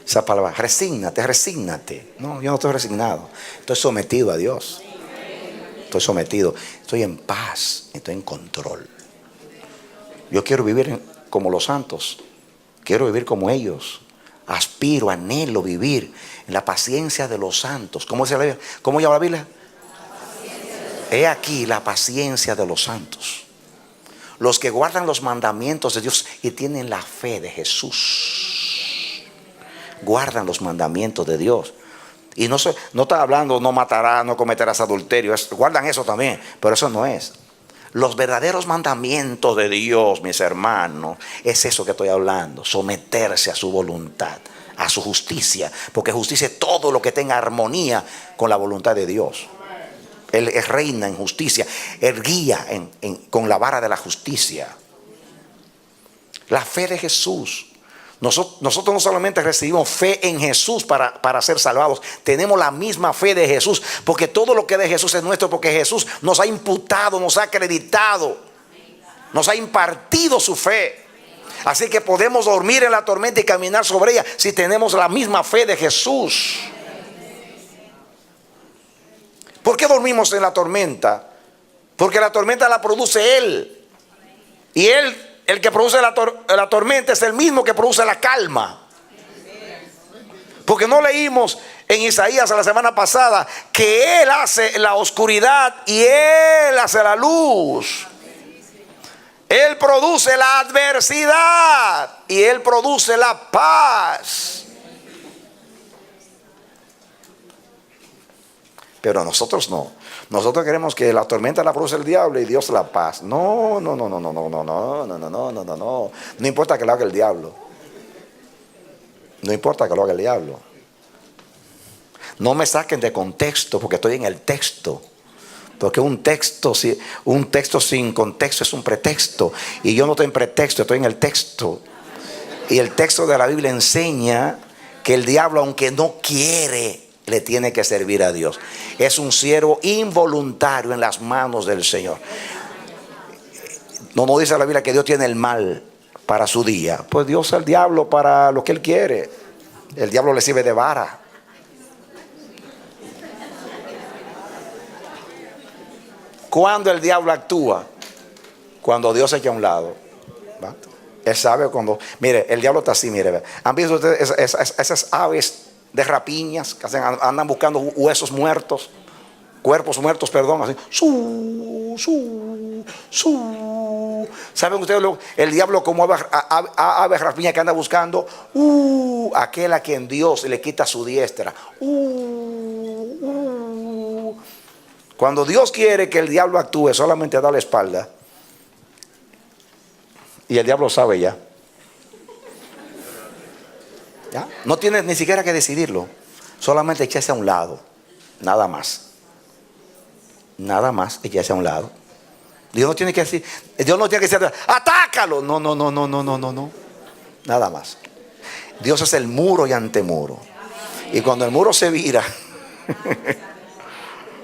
Esa palabra, resígnate. No, yo no estoy resignado. Estoy sometido a Dios. Estoy sometido. Estoy en paz. Estoy en control. Yo quiero vivir como los santos. Quiero vivir como ellos. Aspiro, anhelo vivir en la paciencia de los santos. ¿Cómo dice la Biblia? ¿Cómo llama la Biblia? He aquí la paciencia de los santos. Los que guardan los mandamientos de Dios y tienen la fe de Jesús. Guardan los mandamientos de Dios. Y no está hablando no matarás, no cometerás adulterio. Guardan eso también, pero eso no es. Los verdaderos mandamientos de Dios, mis hermanos, es eso que estoy hablando. Someterse a su voluntad, a su justicia. Porque justicia es todo lo que tenga armonía con la voluntad de Dios. Él reina en justicia. Él guía con la vara de la justicia. La fe de Jesús. Nosotros no solamente recibimos fe en Jesús para ser salvados, tenemos la misma fe de Jesús, porque todo lo que de Jesús es nuestro, porque Jesús nos ha imputado, nos ha acreditado, nos ha impartido su fe. Así que podemos dormir en la tormenta y caminar sobre ella si tenemos la misma fe de Jesús. ¿Por qué dormimos en la tormenta? Porque la tormenta la produce Él. Y Él, el que produce la tormenta, es el mismo que produce la calma. Porque no leímos en Isaías la semana pasada que Él hace la oscuridad y Él hace la luz. Él produce la adversidad y Él produce la paz. Pero nosotros no. Nosotros queremos que la tormenta la produce el diablo y Dios la paz. No, no, no, no, no, no, no, no, no, no, no, no, no, no. No importa que lo haga el diablo. No importa que lo haga el diablo. No me saquen de contexto porque estoy en el texto. Porque un texto sin contexto es un pretexto. Y yo no estoy en pretexto, estoy en el texto. Y el texto de la Biblia enseña que el diablo, aunque no quiere, le tiene que servir a Dios. Es un siervo involuntario en las manos del Señor. No dice la Biblia que Dios tiene el mal para su día. Pues Dios al diablo para lo que Él quiere. El diablo le sirve de vara. Cuando el diablo actúa, cuando Dios se echa a un lado, ¿va? Él sabe cuando, mire, el diablo está así, mire, ¿han visto ustedes esas aves de rapiñas que andan buscando huesos muertos, cuerpos muertos, perdón, así, ¿saben ustedes el diablo como ave rapiña que anda buscando? Aquel a quien Dios le quita su diestra. Cuando Dios quiere que el diablo actúe, solamente da la espalda. Y el diablo sabe ya. ¿Ya? No tiene ni siquiera que decidirlo. Solamente echarse a un lado. Nada más. Nada más echarse a un lado. Dios no tiene que decir, atácalo. No, no, no, no, no, no, no, no. Nada más. Dios es el muro y antemuro. Y cuando el muro se vira,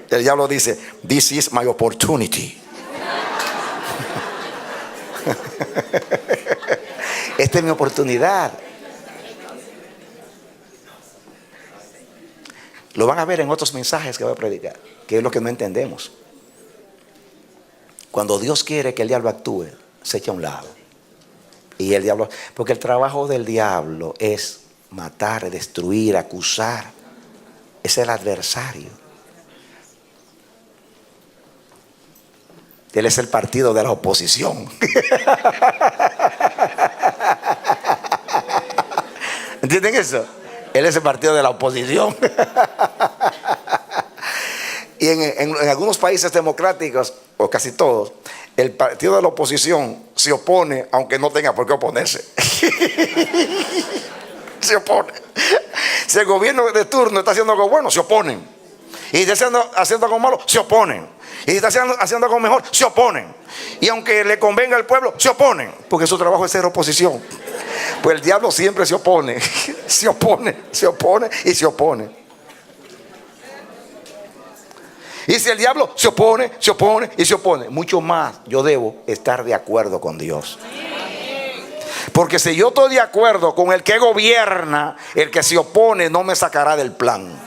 el diablo dice, this is my opportunity. Esta es mi oportunidad. Lo van a ver en otros mensajes que voy a predicar, que es lo que no entendemos. Cuando Dios quiere que el diablo actúe, se echa a un lado. Y el diablo, porque el trabajo del diablo es matar, destruir, acusar. Es el adversario. Él es el partido de la oposición. ¿Entienden eso? Él es el partido de la oposición. Y en algunos países democráticos, o casi todos, el partido de la oposición se opone aunque no tenga por qué oponerse. Se opone. Si el gobierno de turno está haciendo algo bueno, se oponen. Y está haciendo algo malo, se oponen. Y está haciendo algo mejor, se oponen. Y aunque le convenga al pueblo, se oponen. Porque su trabajo es ser oposición. Pues el diablo siempre se opone. Se opone, se opone y se opone. Y si el diablo se opone y se opone, mucho más yo debo estar de acuerdo con Dios. Porque si yo estoy de acuerdo con el que gobierna, el que se opone no me sacará del plan.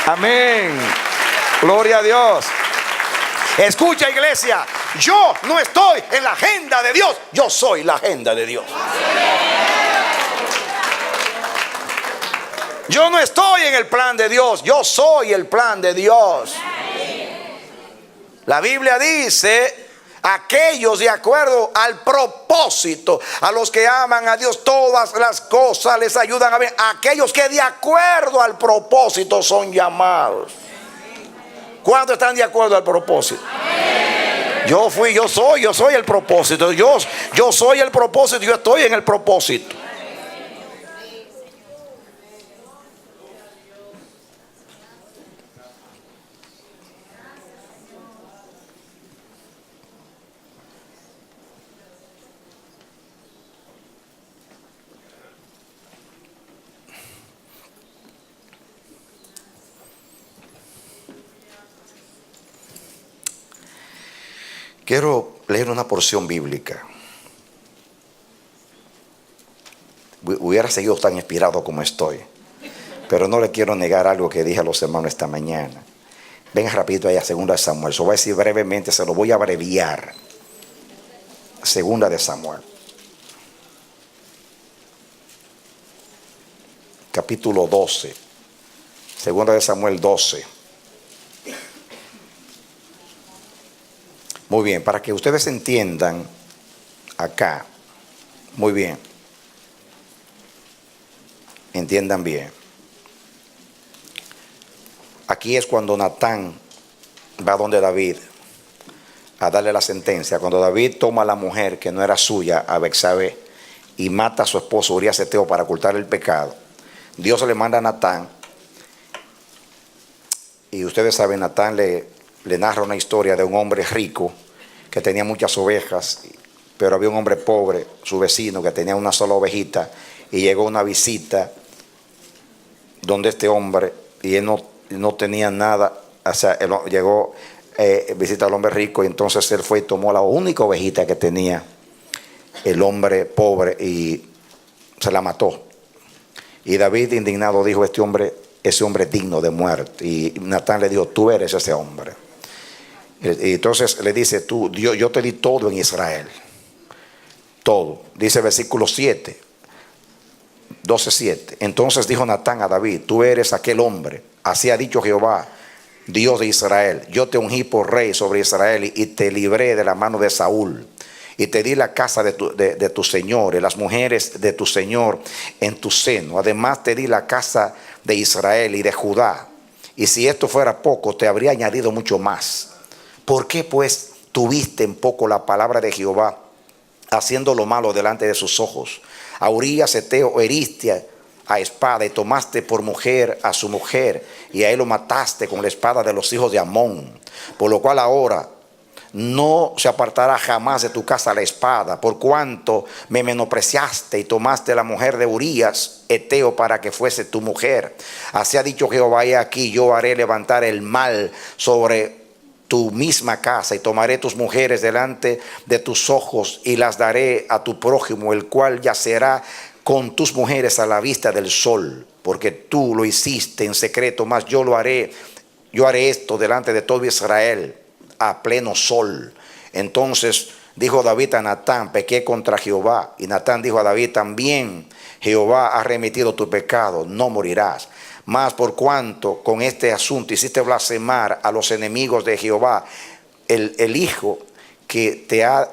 Amén. Gloria a Dios. Escucha, iglesia, yo no estoy en la agenda de Dios, yo soy la agenda de Dios. Yo no estoy en el plan de Dios, yo soy el plan de Dios. La Biblia dice, aquellos de acuerdo al propósito, a los que aman a Dios, todas las cosas les ayudan a ver. Aquellos que de acuerdo al propósito son llamados. ¿Cuántos están de acuerdo al propósito? Yo soy el propósito. Yo soy el propósito, yo estoy en el propósito. Quiero leer una porción bíblica. Hubiera seguido tan inspirado como estoy, pero no le quiero negar algo que dije a los hermanos esta mañana. Venga rapidito allá, 2 Samuel. Se lo voy a decir brevemente, se lo voy a abreviar. 2 Samuel. Capítulo 12. 2 Samuel 12. Muy bien, para que ustedes entiendan acá, muy bien, entiendan bien. Aquí es cuando Natán va donde David a darle la sentencia. Cuando David toma a la mujer que no era suya, a Betsabé, y mata a su esposo Urías Eteo para ocultar el pecado, Dios le manda a Natán. Y ustedes saben, Natán le narra una historia de un hombre rico que tenía muchas ovejas, pero había un hombre pobre, su vecino, que tenía una sola ovejita, y llegó una visita donde este hombre, y él no tenía nada, o sea, llegó visita al hombre rico, y entonces él fue y tomó la única ovejita que tenía el hombre pobre y se la mató. Y David, indignado, dijo: ese hombre es digno de muerte. Y Natán le dijo: tú eres ese hombre. Y entonces le dice: yo te di todo en Israel, todo. Dice versículo 7, 12:7. Entonces dijo Natán a David: tú eres aquel hombre, así ha dicho Jehová, Dios de Israel: yo te ungí por rey sobre Israel y te libré de la mano de Saúl, y te di la casa de tu señor y las mujeres de tu señor en tu seno. Además te di la casa de Israel y de Judá, y si esto fuera poco, te habría añadido mucho más. ¿Por qué pues tuviste en poco la palabra de Jehová, haciendo lo malo delante de sus ojos? A Urías Eteo heriste a espada y tomaste por mujer a su mujer, y a él lo mataste con la espada de los hijos de Amón. Por lo cual ahora no se apartará jamás de tu casa la espada, por cuanto me menospreciaste y tomaste la mujer de Urías Eteo para que fuese tu mujer. Así ha dicho Jehová: he aquí, yo haré levantar el mal sobre tu misma casa, y tomaré tus mujeres delante de tus ojos y las daré a tu prójimo, el cual yacerá con tus mujeres a la vista del sol, porque tú lo hiciste en secreto, mas yo haré esto delante de todo Israel a pleno sol. Entonces dijo David a Natán: pequé contra Jehová. Y Natán dijo a David: también Jehová ha remitido tu pecado, no morirás. Mas por cuanto con este asunto hiciste blasfemar a los enemigos de Jehová, el hijo que te ha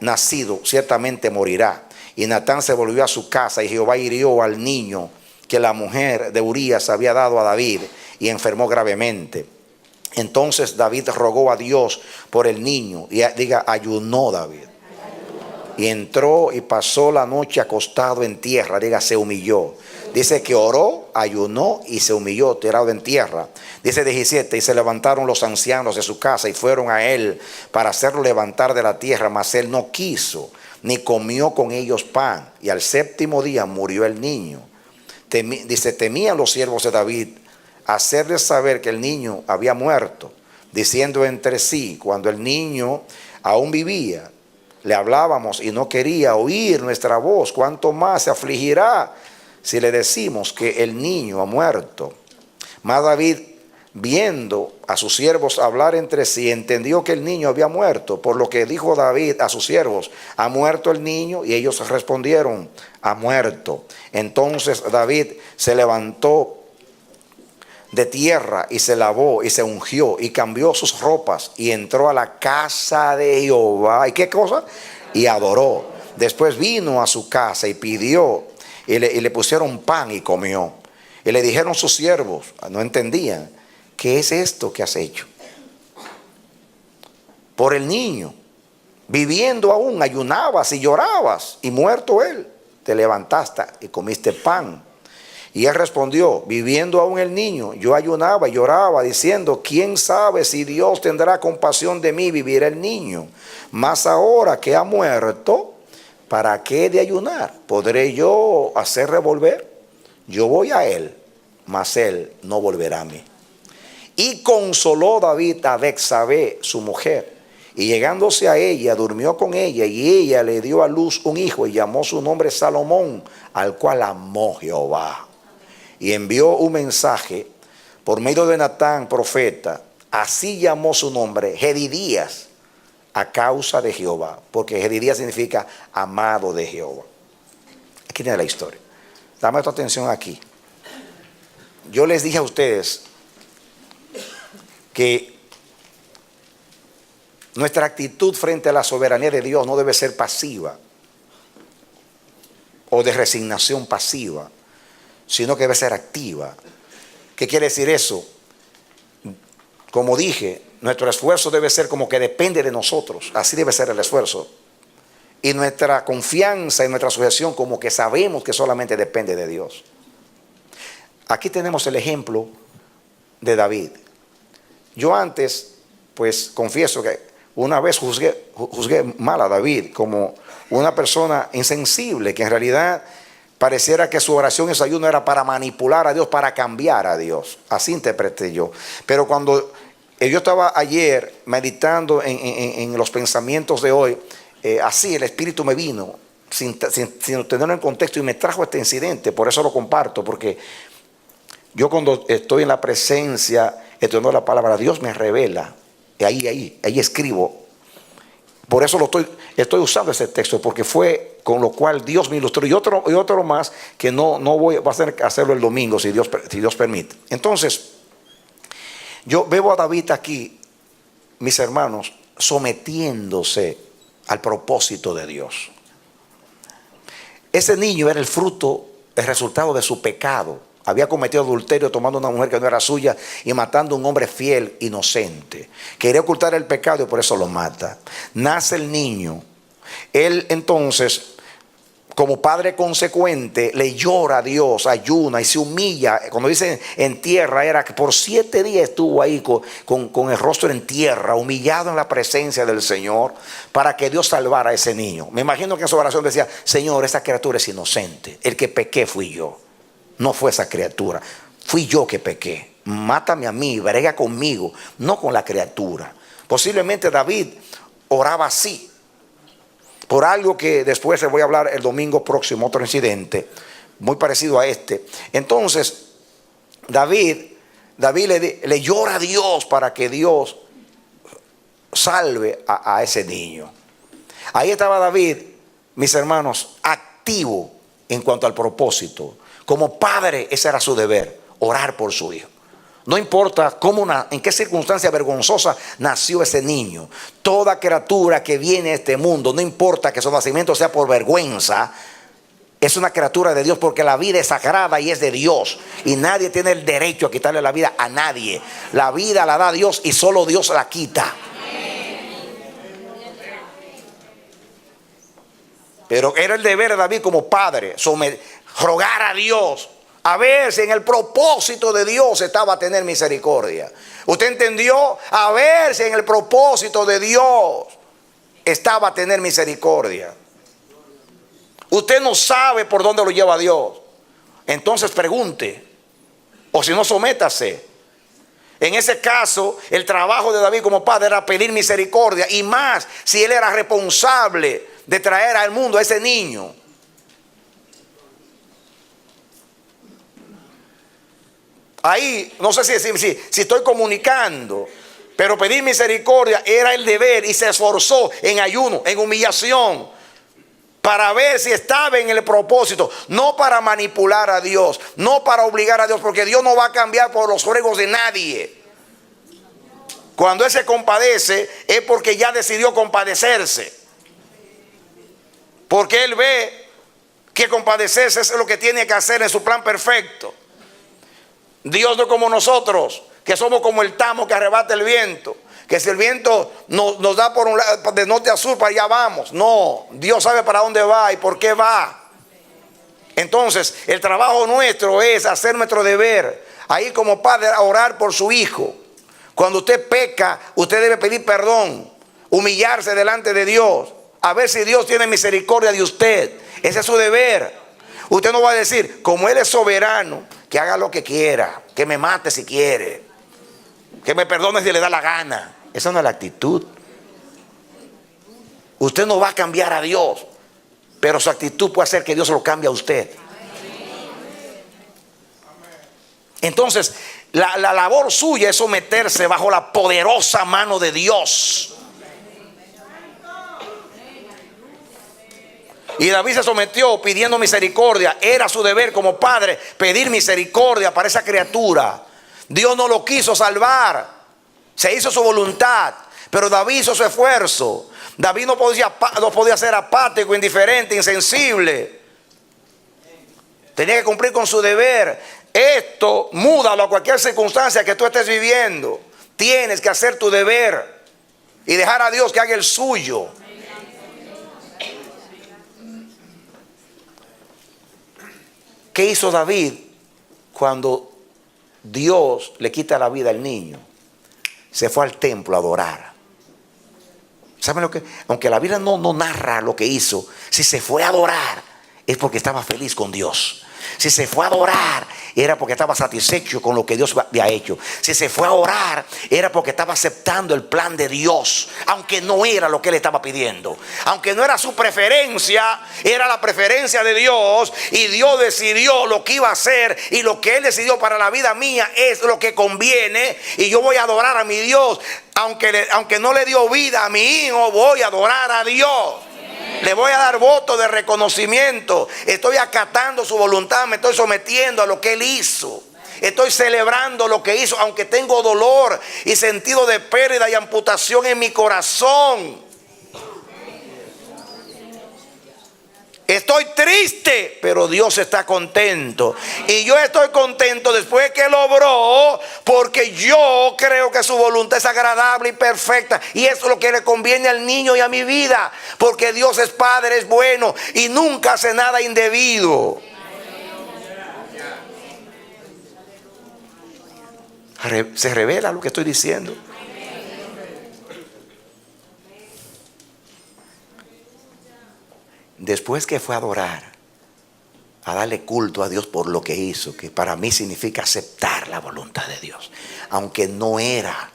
nacido ciertamente morirá. Y Natán se volvió a su casa, y Jehová hirió al niño que la mujer de Urías había dado a David, y enfermó gravemente. Entonces David rogó a Dios por el niño, y ayunó David. Y entró y pasó la noche acostado en tierra, se humilló. Dice que oró, ayunó y se humilló, tirado en tierra. Dice 17, y se levantaron los ancianos de su casa y fueron a él para hacerlo levantar de la tierra, mas él no quiso, ni comió con ellos pan. Y al séptimo día murió el niño. Dice: temían los siervos de David hacerles saber que el niño había muerto, diciendo entre sí: cuando el niño aún vivía, le hablábamos y no quería oír nuestra voz, ¿cuánto más se afligirá si le decimos que el niño ha muerto? Mas David, viendo a sus siervos hablar entre sí, entendió que el niño había muerto, por lo que dijo David a sus siervos: ¿ha muerto el niño? Y ellos respondieron: ha muerto. Entonces David se levantó de tierra y se lavó y se ungió y cambió sus ropas y entró a la casa de Jehová. ¿Y qué cosa? Y adoró. Después vino a su casa y pidió, y le pusieron pan y comió. Y le dijeron sus siervos, no entendían: ¿qué es esto que has hecho? Por el niño, viviendo aún, ayunabas y llorabas, y muerto él, te levantaste y comiste pan. Y él respondió: viviendo aún el niño, yo ayunaba y lloraba, diciendo: ¿quién sabe si Dios tendrá compasión de mí, vivirá el niño? Mas ahora que ha muerto, ¿para qué he de ayunar? ¿Podré yo hacer revolver? Yo voy a él, mas él no volverá a mí. Y consoló David a Betsabé, su mujer, y llegándose a ella, durmió con ella, y ella le dio a luz un hijo, y llamó su nombre Salomón, al cual amó Jehová. Y envió un mensaje por medio de Natán, profeta. Así llamó su nombre, Jedidías, a causa de Jehová, porque Jedidías significa amado de Jehová. Aquí tiene la historia. Dame tu atención aquí. Yo les dije a ustedes que nuestra actitud frente a la soberanía de Dios no debe ser pasiva o de resignación pasiva, sino que debe ser activa. ¿Qué quiere decir eso? como dije, nuestro esfuerzo debe ser como que depende de nosotros. Así debe ser el esfuerzo. Y nuestra confianza y nuestra sujeción como que sabemos que solamente depende de Dios. Aquí tenemos el ejemplo de David. Yo antes, pues confieso que una vez juzgué mal a David como una persona insensible, que en realidad pareciera que su oración y su ayuno era para manipular a Dios, para cambiar a Dios. Así interpreté yo. Pero cuando yo estaba ayer meditando en los pensamientos de hoy, así el Espíritu me vino, sin tenerlo en contexto, y me trajo este incidente. Por eso lo comparto, porque yo cuando estoy en la presencia, estudiando la palabra, Dios me revela. Y ahí escribo. Por eso estoy usando ese texto, porque fue con lo cual Dios me ilustró. Y otro más que no voy a tener que hacerlo el domingo, si Dios permite. Entonces, yo veo a David aquí, mis hermanos, sometiéndose al propósito de Dios. Ese niño era el resultado de su pecado. Había cometido adulterio tomando una mujer que no era suya y matando a un hombre fiel, inocente. Quería ocultar el pecado y por eso lo mata. Nace el niño. Él entonces, como padre consecuente, le llora a Dios, ayuna y se humilla. Cuando dice en tierra, era que por 7 días estuvo ahí con el rostro en tierra, humillado en la presencia del Señor, para que Dios salvara a ese niño. Me imagino que en su oración decía: Señor, esta criatura es inocente. El que pequé fui yo. No fue esa criatura, fui yo que pequé. Mátame a mí, brega conmigo, no con la criatura. Posiblemente David oraba así, por algo que después les voy a hablar el domingo próximo, otro incidente muy parecido a este. Entonces David le llora a Dios para que Dios salve a ese niño. Ahí estaba David, mis hermanos, activo en cuanto al propósito. Como padre, ese era su deber, orar por su hijo. No importa en qué circunstancia vergonzosa nació ese niño. Toda criatura que viene a este mundo, no importa que su nacimiento sea por vergüenza, es una criatura de Dios, porque la vida es sagrada y es de Dios. Y nadie tiene el derecho a quitarle la vida a nadie. La vida la da Dios y solo Dios la quita. Pero era el deber de David como padre, rogar a Dios, a ver si en el propósito de Dios estaba a tener misericordia. ¿Usted entendió? A ver si en el propósito de Dios estaba a tener misericordia. Usted no sabe por dónde lo lleva Dios. Entonces pregunte, o si no, sométase. En ese caso, el trabajo de David como padre era pedir misericordia, y más si él era responsable de traer al mundo a ese niño. Ahí, no sé si estoy comunicando, pero pedir misericordia era el deber, y se esforzó en ayuno, en humillación, para ver si estaba en el propósito, no para manipular a Dios, no para obligar a Dios, porque Dios no va a cambiar por los ruegos de nadie. Cuando Él se compadece, es porque ya decidió compadecerse, porque Él ve que compadecerse es lo que tiene que hacer en su plan perfecto. Dios no es como nosotros, que somos como el tamo que arrebata el viento, que si el viento nos da por un lado, de norte a sur, para allá vamos. No, Dios sabe para dónde va y por qué va. Entonces el trabajo nuestro es hacer nuestro deber, ahí como padre, a orar por su hijo. Cuando usted peca, usted debe pedir perdón, humillarse delante de Dios, a ver si Dios tiene misericordia de usted. Ese es su deber. Usted no va a decir, como Él es soberano, que haga lo que quiera, que me mate si quiere, que me perdone si le da la gana. Esa no es la actitud. Usted no va a cambiar a Dios, pero su actitud puede hacer que Dios lo cambie a usted. Entonces, la labor suya es someterse bajo la poderosa mano de Dios. Y David se sometió pidiendo misericordia. Era su deber como padre pedir misericordia para esa criatura. Dios no lo quiso salvar, se hizo su voluntad, pero David hizo su esfuerzo. David no podía ser apático, indiferente, insensible. Tenía que cumplir con su deber. Esto múdalo a cualquier circunstancia que tú estés viviendo. tienes que hacer tu deber y dejar a Dios que haga el suyo. ¿Qué hizo David cuando Dios le quita la vida al niño? Se fue al templo a adorar. ¿Saben lo que? Aunque la Biblia no narra lo que hizo, si se fue a adorar es porque estaba feliz con Dios. Si se fue a adorar era porque estaba satisfecho con lo que Dios había hecho. Si se fue a orar era porque estaba aceptando el plan de Dios, aunque no era lo que él estaba pidiendo, aunque no era su preferencia, era la preferencia de Dios. Y Dios decidió lo que iba a hacer, y lo que él decidió para la vida mía es lo que conviene. Y yo voy a adorar a mi Dios, aunque no le dio vida a mi hijo, voy a adorar a Dios. Le voy a dar voto de reconocimiento. Estoy acatando su voluntad, me estoy sometiendo a lo que él hizo. Estoy celebrando lo que hizo, aunque tengo dolor y sentido de pérdida y amputación en mi corazón. Estoy triste, pero Dios está contento. Y yo estoy contento después que lo obró, porque yo creo que su voluntad es agradable y perfecta. Y eso es lo que le conviene al niño y a mi vida. Porque Dios es Padre, es bueno y nunca hace nada indebido. Se revela lo que estoy diciendo. Después que fue a adorar, a darle culto a Dios por lo que hizo, que para mí significa aceptar la voluntad de Dios, aunque no era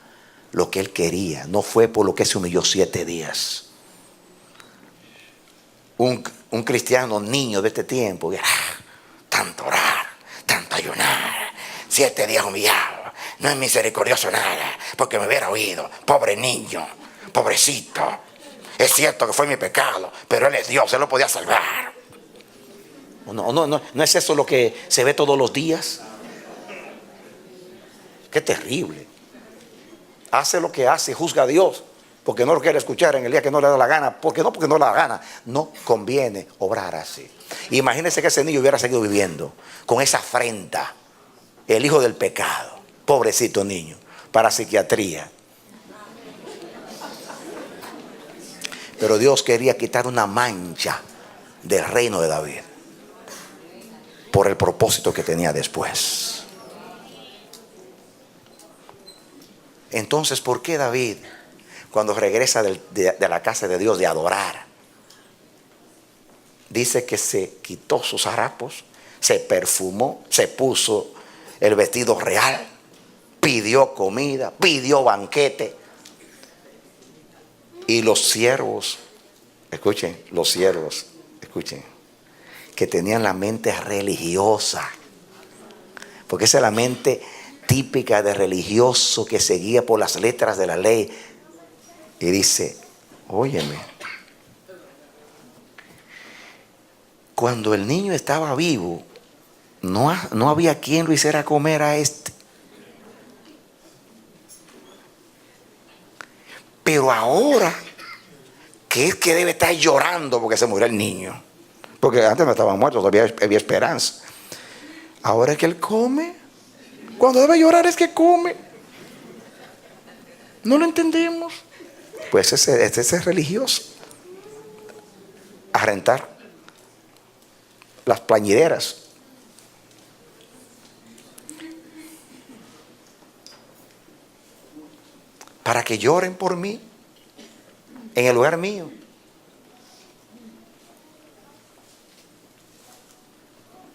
lo que él quería, no fue por lo que se humilló 7 días. Un cristiano niño de este tiempo, tanto orar, tanto ayunar, 7 días humillado, no es misericordioso nada, porque me hubiera oído, pobre niño, pobrecito. Es cierto que fue mi pecado, pero Él es Dios, Él lo podía salvar. No es eso lo que se ve todos los días. Qué terrible. Hace lo que hace, juzga a Dios, porque no lo quiere escuchar en el día que no le da la gana. Porque no le da la gana. No conviene obrar así. Imagínense que ese niño hubiera seguido viviendo con esa afrenta, el hijo del pecado. Pobrecito niño, para psiquiatría. Pero Dios quería quitar una mancha del reino de David por el propósito que tenía después. Entonces, ¿por qué David, cuando regresa de la casa de Dios de adorar, dice que se quitó sus harapos, se perfumó, se puso el vestido real, pidió comida, pidió banquete? Y los siervos, escuchen, que tenían la mente religiosa, porque esa es la mente típica de religioso que seguía por las letras de la ley, y dice, óyeme, cuando el niño estaba vivo, no había quien lo hiciera comer a este. Pero ahora, que es que debe estar llorando porque se murió el niño. Porque antes no estaba muerto, todavía había esperanza. Ahora es que él come. Cuando debe llorar es que come. No lo entendemos. Pues ese es religioso. A rentar las plañideras. Para que lloren por mí en el lugar mío.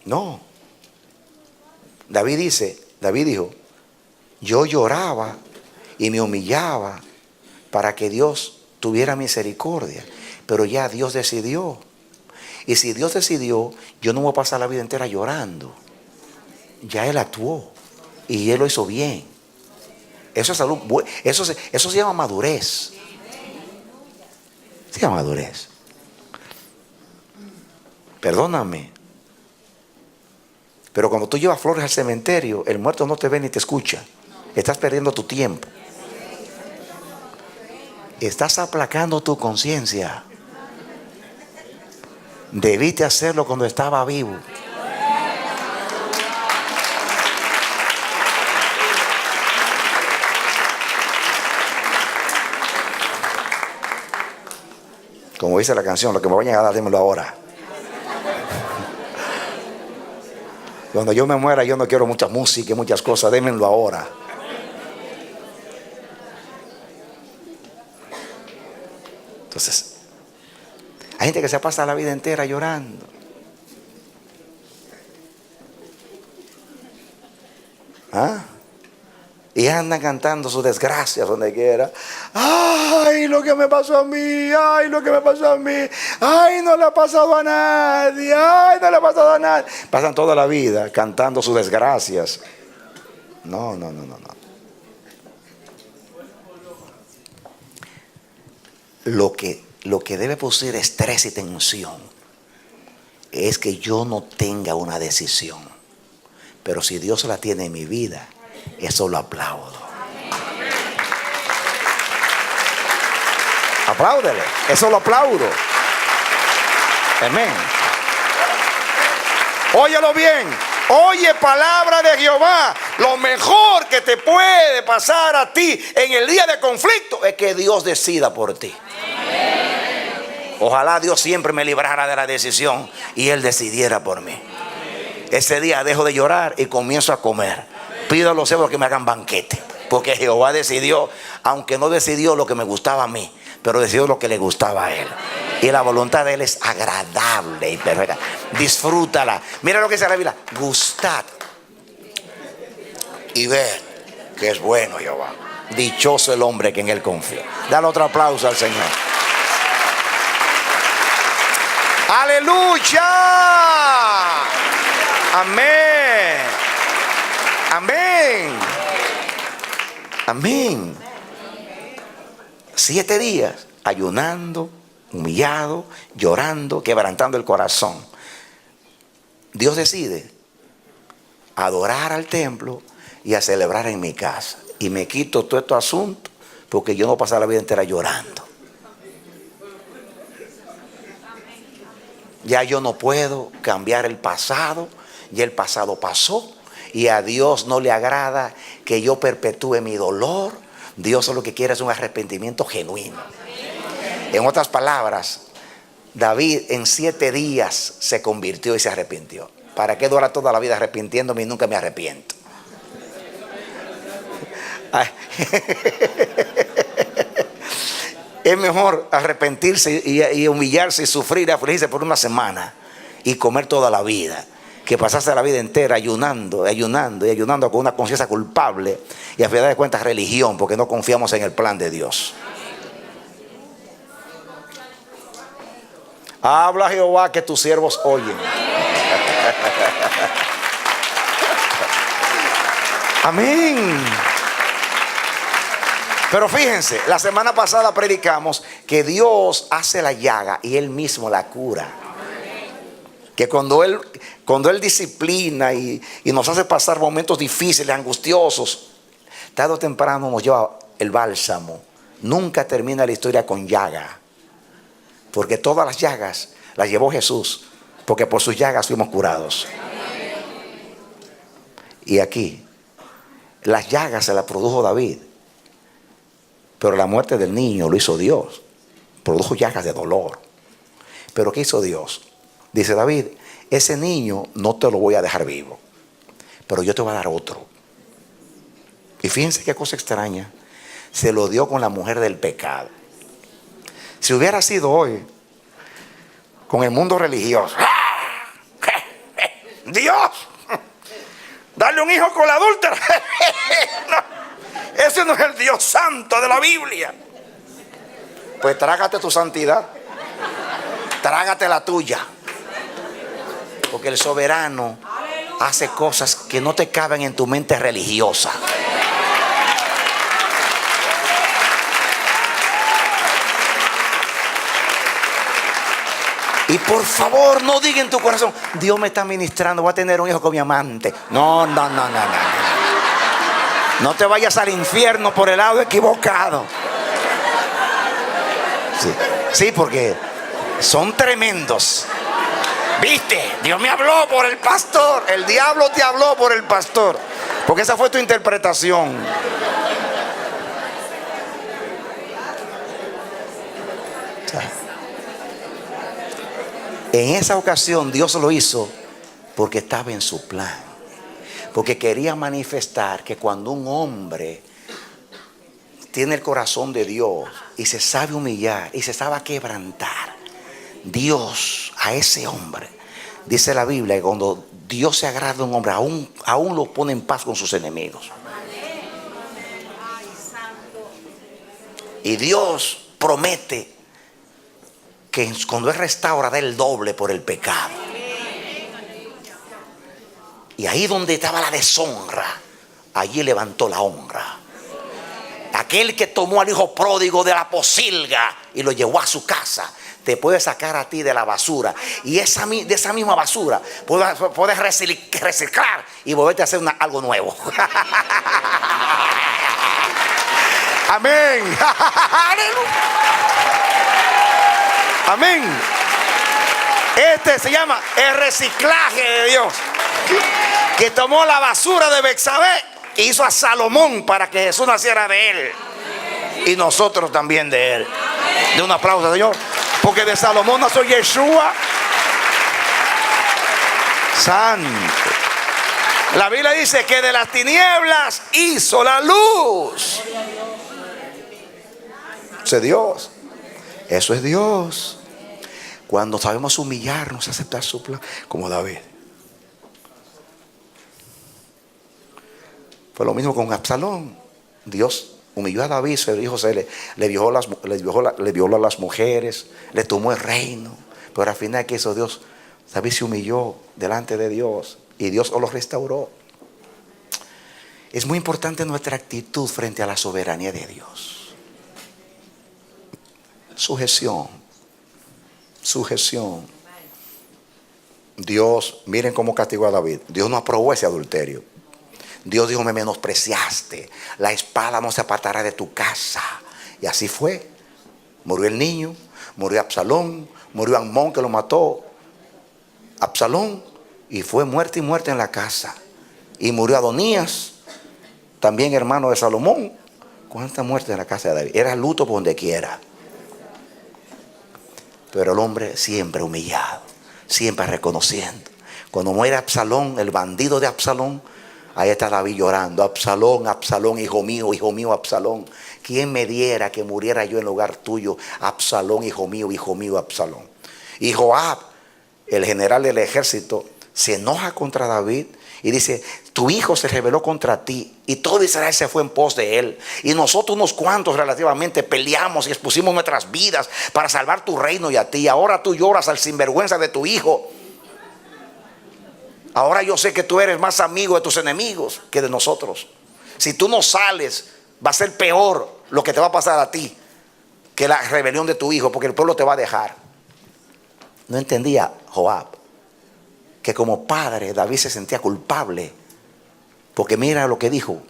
No. David dijo, yo lloraba y me humillaba para que Dios tuviera misericordia, pero ya Dios decidió. Y si Dios decidió, yo no voy a pasar la vida entera llorando. Ya Él actuó y Él lo hizo bien. Eso es salud, eso se llama madurez. Se llama madurez. Perdóname, pero cuando tú llevas flores al cementerio, el muerto no te ve ni te escucha. Estás perdiendo tu tiempo. Estás aplacando tu conciencia. Debiste hacerlo cuando estaba vivo. Como dice la canción, lo que me vayan a dar, démelo ahora. Cuando yo me muera, yo no quiero mucha música y muchas cosas, démenlo ahora. Entonces, hay gente que se pasa la vida entera llorando. ¿Ah? Y andan cantando sus desgracias donde quiera. Ay, lo que me pasó a mí. Ay, lo que me pasó a mí. Ay, no le ha pasado a nadie. Ay, no le ha pasado a nadie. Pasan toda la vida cantando sus desgracias. No. Lo que debe producir estrés y tensión es que yo no tenga una decisión. Pero si Dios la tiene en mi vida, eso lo aplaudo. Apláudele, eso lo aplaudo. Amén. Óyelo bien. Oye palabra de Jehová. Lo mejor que te puede pasar a ti en el día de conflicto es que Dios decida por ti. Ojalá Dios siempre me librara de la decisión y Él decidiera por mí. Ese día dejo de llorar y comienzo a comer. Pido a los cielos que me hagan banquete, porque Jehová decidió, aunque no decidió lo que me gustaba a mí, pero decidió lo que le gustaba a Él. Y la voluntad de Él es agradable y perfecta. Disfrútala. Mira lo que dice la Biblia: gustad y ved que es bueno Jehová. Dichoso el hombre que en Él confía. Dale otro aplauso al Señor. ¡Aleluya! Amén. Amén. Amén. 7 días ayunando, humillado, llorando, quebrantando el corazón. Dios decide adorar al templo y a celebrar en mi casa. Y me quito todo este asunto porque yo no paso la vida entera llorando. Ya yo no puedo cambiar el pasado. Ya el pasado pasó. Y a Dios no le agrada que yo perpetúe mi dolor. Dios lo que quiere es un arrepentimiento genuino. En otras palabras, David en 7 días se convirtió y se arrepintió. ¿Para qué dura toda la vida arrepintiéndome y nunca me arrepiento? Es mejor arrepentirse y humillarse y sufrir y afligirse por una semana y comer toda la vida, que pasarse la vida entera ayunando con una conciencia culpable y a final de cuentas religión, porque no confiamos en el plan de Dios. Habla Jehová, que tus siervos oyen. Amén. Pero fíjense, la semana pasada predicamos que Dios hace la llaga y Él mismo la cura. Que cuando Él disciplina y nos hace pasar momentos difíciles, angustiosos, tarde o temprano nos lleva el bálsamo. Nunca termina la historia con llaga, porque todas las llagas las llevó Jesús, porque por sus llagas fuimos curados. Y aquí, las llagas se las produjo David, pero la muerte del niño lo hizo Dios. Produjo llagas de dolor. Pero ¿qué hizo Dios? Dice David: ese niño no te lo voy a dejar vivo, pero yo te voy a dar otro. Y fíjense qué cosa extraña. Se lo dio con la mujer del pecado. Si hubiera sido hoy con el mundo religioso, Dios, darle un hijo con la adúltera. No. Ese no es el Dios santo de la Biblia. Pues trágate tu santidad, trágate la tuya, porque el soberano hace cosas que no te caben en tu mente religiosa. Y por favor, no diga en tu corazón: Dios me está ministrando, voy a tener un hijo con mi amante. No. No te vayas al infierno por el lado equivocado. Sí, porque son tremendos. ¿Viste? Dios me habló por el pastor. El diablo te habló por el pastor, porque esa fue tu interpretación. En esa ocasión Dios lo hizo porque estaba en su plan. Porque quería manifestar que cuando un hombre tiene el corazón de Dios y se sabe humillar y se sabe quebrantar, Dios a ese hombre, dice la Biblia, que cuando Dios se agrada de un hombre, aún lo pone en paz con sus enemigos. Y Dios promete que cuando Él restaura, da el doble por el pecado. Y ahí donde estaba la deshonra, allí levantó la honra. Aquel que tomó al hijo pródigo de la pocilga y lo llevó a su casa, te puede sacar a ti de la basura. Y de esa misma basura puedes reciclar y volverte a hacer algo nuevo. Amén. Amén. Este se llama el reciclaje de Dios, que tomó la basura de Betsabé e hizo a Salomón para que Jesús naciera de él. Y nosotros también de él. De un aplauso, Señor. Porque de Salomón nació Yeshua. Santo. La Biblia dice que de las tinieblas hizo la luz. Eso es Dios. Eso es Dios. Cuando sabemos humillarnos y aceptar su plan, como David. Fue lo mismo con Absalón. Dios humilló a David, le violó a las mujeres, le tomó el reino. Pero al final, ¿qué hizo Dios? David se humilló delante de Dios y Dios lo restauró. Es muy importante nuestra actitud frente a la soberanía de Dios. Sujeción. Dios, miren cómo castigó a David. Dios no aprobó ese adulterio. Dios dijo: me menospreciaste, la espada no se apartará de tu casa. Y así fue. Murió el niño, murió Absalón, murió Amón, que lo mató Absalón, y fue muerte y muerte en la casa. Y murió Adonías, también hermano de Salomón. ¿Cuánta muerte en la casa de David? Era luto por donde quiera. Pero el hombre siempre humillado, siempre reconociendo. Cuando muere Absalón, el bandido de Absalón, ahí está David llorando: Absalón, Absalón, hijo mío, Absalón. ¿Quién me diera que muriera yo en lugar tuyo? Absalón, hijo mío, Absalón. Y Joab, el general del ejército, se enoja contra David y dice: tu hijo se rebeló contra ti y todo Israel se fue en pos de él. Y nosotros unos cuantos relativamente peleamos y expusimos nuestras vidas para salvar tu reino y a ti. Ahora tú lloras al sinvergüenza de tu hijo. Ahora yo sé que tú eres más amigo de tus enemigos que de nosotros. Si tú no sales, va a ser peor lo que te va a pasar a ti que la rebelión de tu hijo, porque el pueblo te va a dejar. No entendía Joab que como padre David se sentía culpable, porque mira lo que dijo: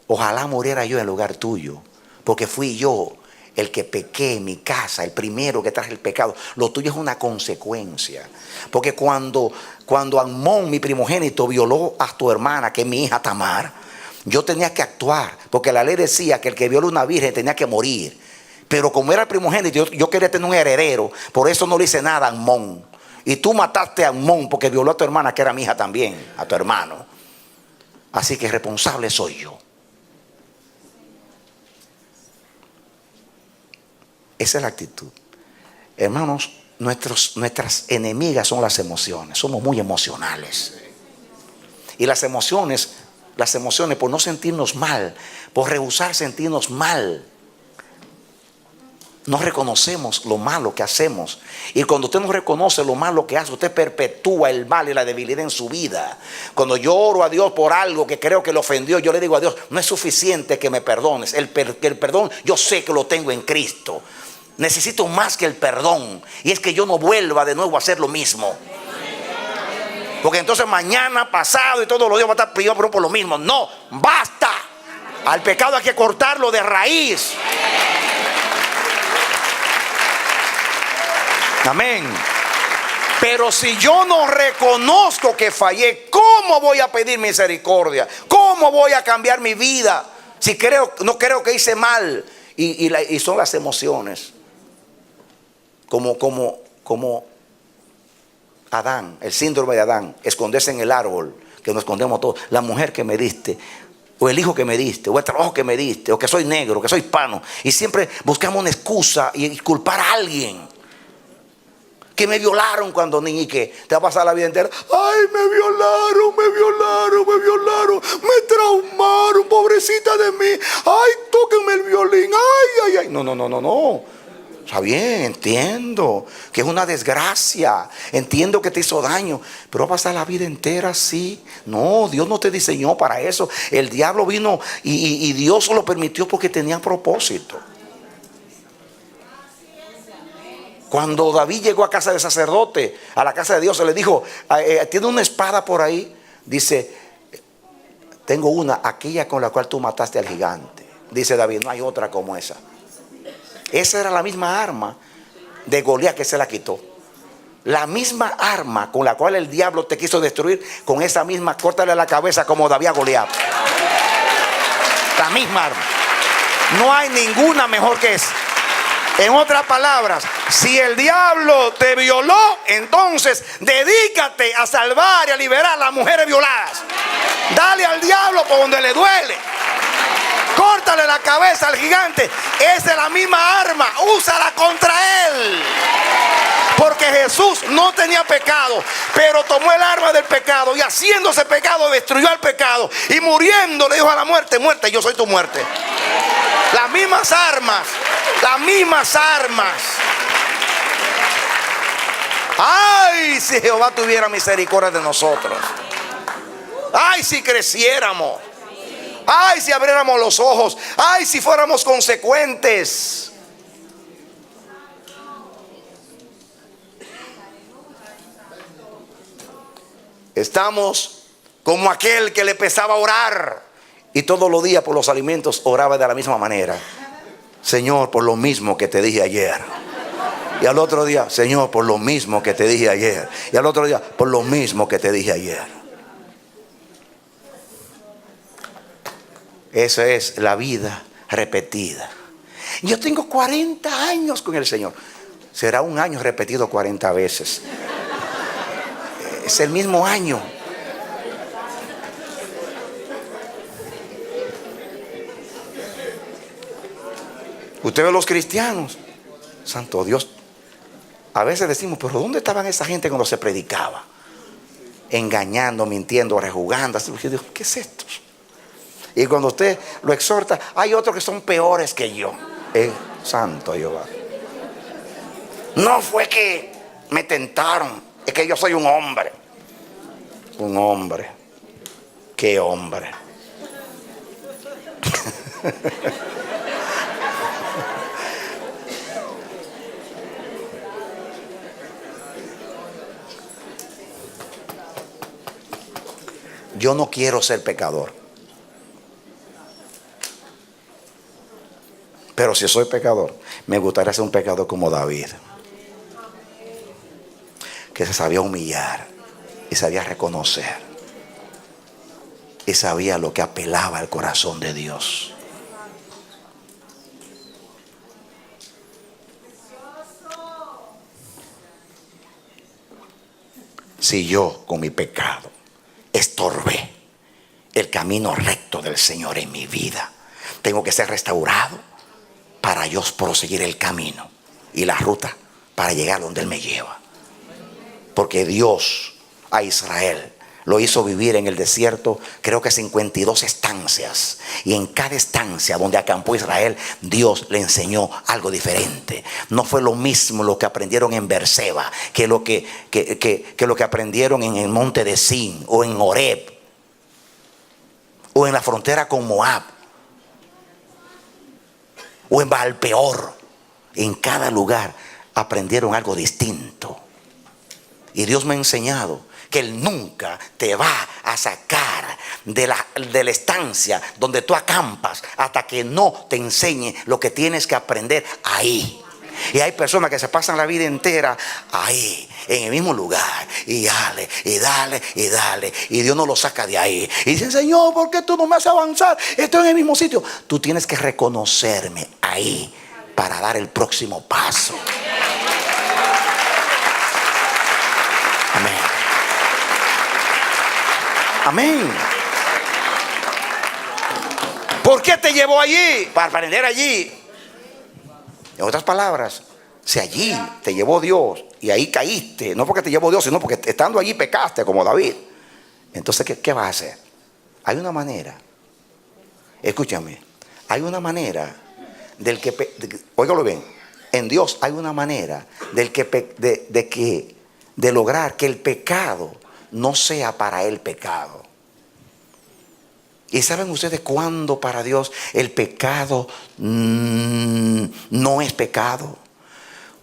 ojalá muriera yo en lugar tuyo, porque fui yo el que pequé en mi casa, el primero que traje el pecado. Lo tuyo es una consecuencia. Porque cuando Amón, mi primogénito, violó a tu hermana, que es mi hija Tamar, yo tenía que actuar, porque la ley decía que el que viola a una virgen tenía que morir. Pero como era el primogénito, yo quería tener un heredero, por eso no le hice nada a Amón. Y tú mataste a Amón porque violó a tu hermana, que era mi hija también, a tu hermano. Así que responsable soy yo. Esa es la actitud. Hermanos, nuestras enemigas son las emociones. Somos muy emocionales. Y las emociones por no sentirnos mal, por rehusar sentirnos mal, no reconocemos lo malo que hacemos. Y cuando usted no reconoce lo malo que hace, usted perpetúa el mal y la debilidad en su vida. Cuando yo oro a Dios por algo que creo que le ofendió, yo le digo a Dios: no es suficiente que me perdones. El perdón yo sé que lo tengo en Cristo. Necesito más que el perdón, y es que yo no vuelva de nuevo a hacer lo mismo. Porque entonces mañana, pasado y todos los días va a estar pidiendo por lo mismo. No, basta. Al pecado hay que cortarlo de raíz. Amén. Pero si yo no reconozco que fallé, ¿cómo voy a pedir misericordia? ¿Cómo voy a cambiar mi vida si no creo que hice mal? Y son las emociones. Como Adán, el síndrome de Adán, esconderse en el árbol, que nos escondemos todos. La mujer que me diste, o el hijo que me diste, o el trabajo que me diste, o que soy negro, que soy hispano. Y siempre buscamos una excusa y culpar a alguien. Que me violaron cuando niño, y que te va a pasar la vida entera. Ay, me violaron, me traumaron, pobrecita de mí. Ay, tóquenme el violín. Ay. No. Está bien, entiendo que es una desgracia, entiendo que te hizo daño, pero va a pasar la vida entera así. No, Dios no te diseñó para eso. El diablo vino y Dios lo permitió porque tenía propósito. Cuando David llegó a casa del sacerdote, a la casa de Dios, se le dijo, tiene una espada por ahí. Dice, tengo una, aquella con la cual tú mataste al gigante. Dice David, no hay otra como esa. Esa era la misma arma de Goliat que se la quitó. La misma arma con la cual el diablo te quiso destruir, con esa misma, córtale la cabeza como David a Goliat. La misma arma. No hay ninguna mejor que esa. En otras palabras, si el diablo te violó, entonces dedícate a salvar y a liberar a las mujeres violadas. Dale al diablo por donde le duele. Córtale la cabeza al gigante. Esa es la misma arma. Úsala contra él. Porque Jesús no tenía pecado, pero tomó el arma del pecado y haciéndose pecado destruyó al pecado. Y muriendo le dijo a la muerte, muerte, yo soy tu muerte. Las mismas armas. Las mismas armas. Ay, si Jehová tuviera misericordia de nosotros. Ay, si creciéramos. Ay, si abriéramos los ojos. Ay, si fuéramos consecuentes. Estamos como aquel que le pesaba orar y todos los días por los alimentos oraba de la misma manera. Señor, por lo mismo que te dije ayer. Y al otro día, Señor, por lo mismo que te dije ayer. Y al otro día, por lo mismo que te dije ayer. Eso es la vida repetida. Yo tengo 40 años con el Señor. Será un año repetido 40 veces. Es el mismo año. Usted ve a los cristianos, santo Dios, a veces decimos, pero ¿dónde estaban esa gente cuando se predicaba? Engañando, mintiendo, rejugando. ¿Qué es esto? Y cuando usted lo exhorta, hay otros que son peores que yo. Santo Jehová. No fue que me tentaron, es que yo soy un hombre. Un hombre. ¿Qué hombre? Yo no quiero ser pecador. Pero si soy pecador, me gustaría ser un pecador como David, que se sabía humillar y sabía reconocer y sabía lo que apelaba al corazón de Dios. Si yo con mi pecado estorbé el camino recto del Señor en mi vida, tengo que ser restaurado para yo proseguir el camino y la ruta para llegar donde Él me lleva. Porque Dios a Israel lo hizo vivir en el desierto, creo que 52 estancias. Y en cada estancia donde acampó Israel, Dios le enseñó algo diferente. No fue lo mismo lo que aprendieron en Berseba que lo que aprendieron en el monte de Sin, o en Horeb, o en la frontera con Moab, o en Baal-peor. En cada lugar aprendieron algo distinto. Y Dios me ha enseñado que Él nunca te va a sacar de la estancia donde tú acampas hasta que no te enseñe lo que tienes que aprender ahí. Y hay personas que se pasan la vida entera ahí, en el mismo lugar, y dale, y dale, y dale, y Dios no lo saca de ahí. Y dicen, Señor, ¿por qué tú no me haces avanzar? Estoy en el mismo sitio. Tú tienes que reconocerme ahí para dar el próximo paso. Amén. ¿Por qué te llevó allí? Para aprender allí. En otras palabras, si allí te llevó Dios y ahí caíste, no porque te llevó Dios, sino porque estando allí pecaste como David, entonces ¿qué vas a hacer? Hay una manera. Escúchame. Hay una manera del que, óigalo bien, en Dios hay una manera del que, de lograr que el pecado no sea para él pecado. ¿Y saben ustedes cuándo para Dios el pecado no es pecado?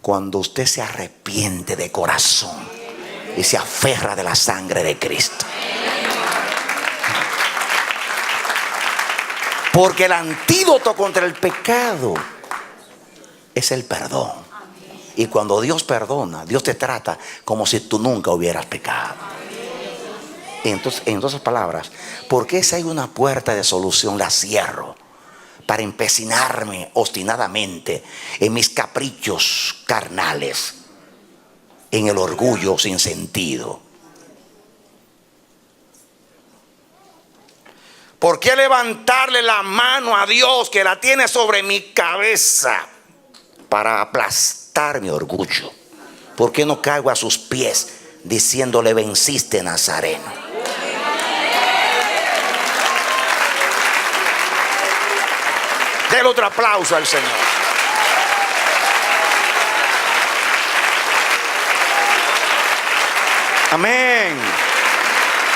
Cuando usted se arrepiente de corazón y se aferra de la sangre de Cristo. Porque el antídoto contra el pecado es el perdón. Y cuando Dios perdona, Dios te trata como si tú nunca hubieras pecado. Entonces, en otras palabras, ¿por qué si hay una puerta de solución la cierro? Para empecinarme obstinadamente en mis caprichos carnales, en el orgullo sin sentido. ¿Por qué levantarle la mano a Dios que la tiene sobre mi cabeza para aplastar mi orgullo? ¿Por qué no caigo a sus pies diciéndole venciste, Nazareno? Denle otro aplauso al Señor. Amén.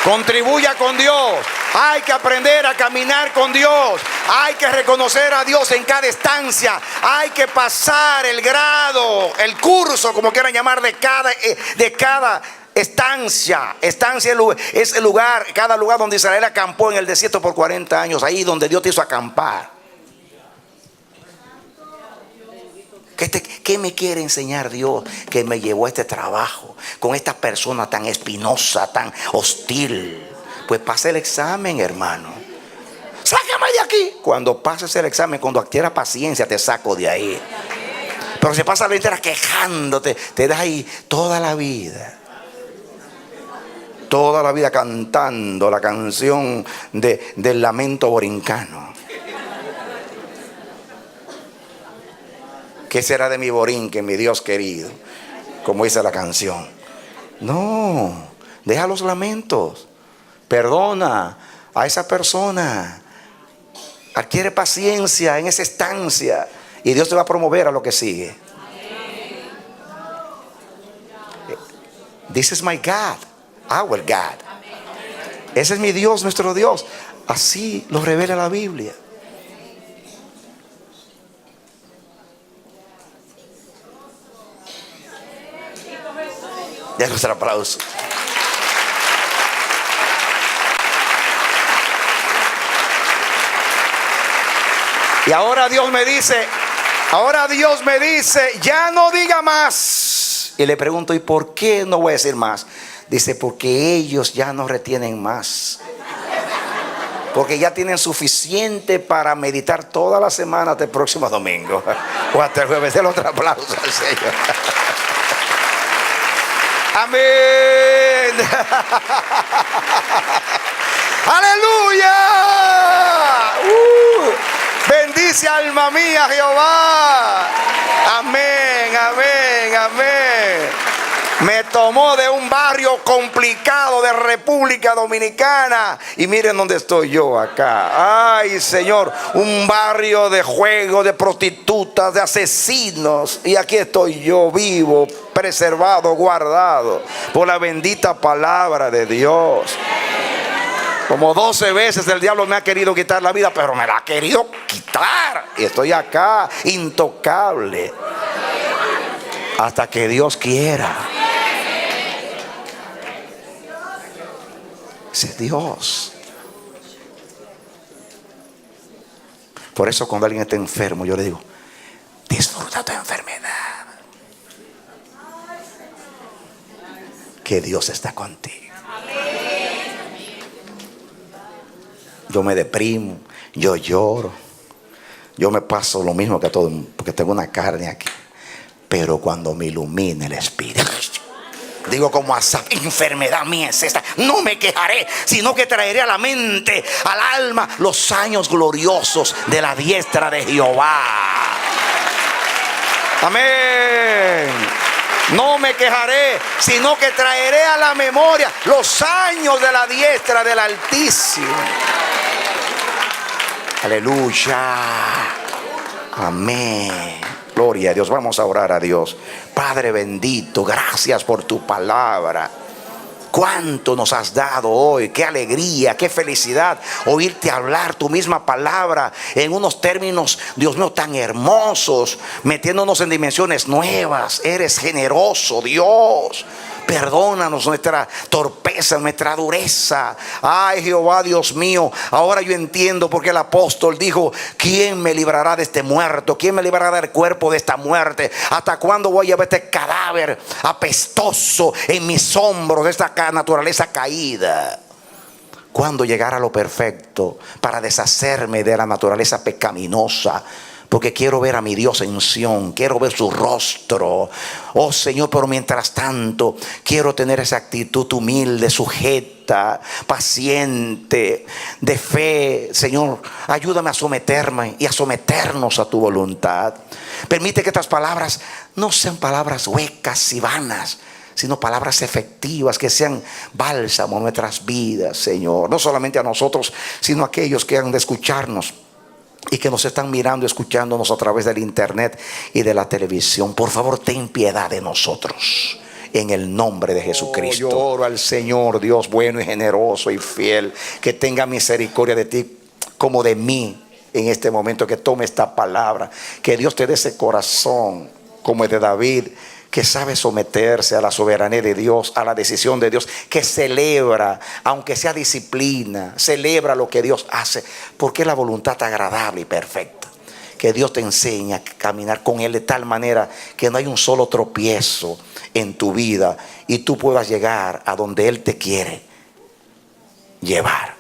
Contribuya con Dios. Hay que aprender a caminar con Dios. Hay que reconocer a Dios en cada estancia. Hay que pasar el grado, el curso, como quieran llamar, de cada estancia. Estancia es el lugar, cada lugar donde Israel acampó en el desierto por 40 años. Ahí donde Dios te hizo acampar. ¿Qué me quiere enseñar Dios que me llevó a este trabajo con esta persona tan espinosa, tan hostil? Pues pase el examen, hermano. Sácame de aquí. Cuando pases el examen, cuando adquieras paciencia, te saco de ahí. Pero si pasas la vida entera quejándote, te das ahí toda la vida. Toda la vida cantando la canción del lamento borincano. ¿Qué será de mi borinque, mi Dios querido? Como dice la canción. No, deja los lamentos. Perdona a esa persona. Adquiere paciencia en esa estancia y Dios te va a promover a lo que sigue. This is my God, our God. Ese es mi Dios, nuestro Dios. Así lo revela la Biblia. Ya nuestro aplauso. Y ahora Dios me dice, ya no diga más. Y le pregunto, ¿y por qué no voy a decir más? Dice, porque ellos ya no retienen más. Porque ya tienen suficiente para meditar toda la semana hasta el próximo domingo. O hasta el jueves. Denle otro aplauso al Señor. Amén. Aleluya. Bendice alma mía Jehová. Amén, amén, amén. Me tomó de un barrio complicado de República Dominicana y miren dónde estoy yo acá. Ay, Señor, un barrio de juego, de prostitutas, de asesinos, y aquí estoy yo vivo, preservado, guardado por la bendita palabra de Dios. Como 12 veces el diablo me ha querido quitar la vida, pero me la ha querido quitar y estoy acá intocable hasta que Dios quiera. Ese es Dios. Por eso cuando alguien está enfermo, yo le digo, disfruta tu enfermedad, que Dios está contigo. Yo me deprimo, yo lloro, yo me paso lo mismo que todo, porque tengo una carne aquí. Pero cuando me ilumina el Espíritu, Digo como Asaf: enfermedad mía es esta, no me quejaré, sino que traeré a la mente, al alma, los años gloriosos de la diestra de Jehová. Amén. No me quejaré, sino que traeré a la memoria los años de la diestra del Altísimo. Aleluya. Amén. Gloria a Dios. Vamos a orar a Dios. Padre bendito, gracias por tu palabra. Cuánto nos has dado hoy, qué alegría, qué felicidad oírte hablar tu misma palabra en unos términos, Dios mío, tan hermosos, metiéndonos en dimensiones nuevas. Eres generoso, Dios. Perdónanos nuestra torpeza, nuestra dureza. Ay, Jehová, Dios mío, ahora yo entiendo por qué el apóstol dijo: ¿quién me librará de este muerto? ¿Quién me librará del cuerpo de esta muerte? ¿Hasta cuándo voy a ver este cadáver apestoso en mis hombros de esta naturaleza caída? ¿Cuándo llegará lo perfecto para deshacerme de la naturaleza pecaminosa? Porque quiero ver a mi Dios en Sión, quiero ver su rostro. Oh Señor, pero mientras tanto quiero tener esa actitud humilde, sujeta, paciente, de fe. Señor, ayúdame a someterme y a someternos a tu voluntad. Permite que estas palabras no sean palabras huecas y vanas, sino palabras efectivas, que sean bálsamo a nuestras vidas, Señor. No solamente a nosotros, sino a aquellos que han de escucharnos y que nos están mirando, escuchándonos a través del internet y de la televisión. Por favor, ten piedad de nosotros, en el nombre de Jesucristo. Yo oro al Señor, Dios bueno y generoso y fiel, que tenga misericordia de ti como de mí en este momento, que tome esta palabra. Que Dios te dé ese corazón como el de David, que sabe someterse a la soberanía de Dios, a la decisión de Dios, que celebra, aunque sea disciplina, celebra lo que Dios hace, porque es la voluntad agradable y perfecta. Que Dios te enseñe a caminar con Él de tal manera que no hay un solo tropiezo en tu vida y tú puedas llegar a donde Él te quiere llevar.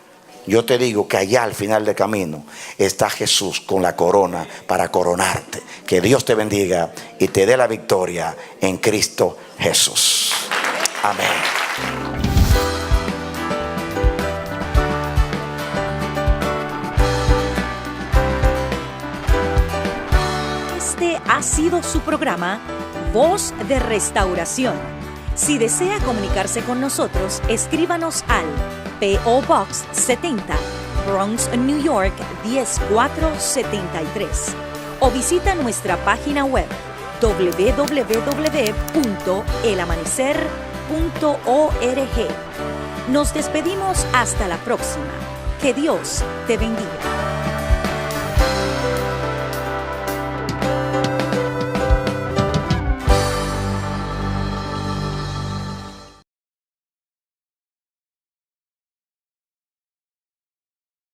Yo te digo que allá al final del camino está Jesús con la corona para coronarte. Que Dios te bendiga y te dé la victoria en Cristo Jesús. Amén. Este ha sido su programa Voz de Restauración. Si desea comunicarse con nosotros, escríbanos al P.O. Box 70, Bronx, New York 10473, o visita nuestra página web www.elamanecer.org. Nos despedimos hasta la próxima. Que Dios te bendiga.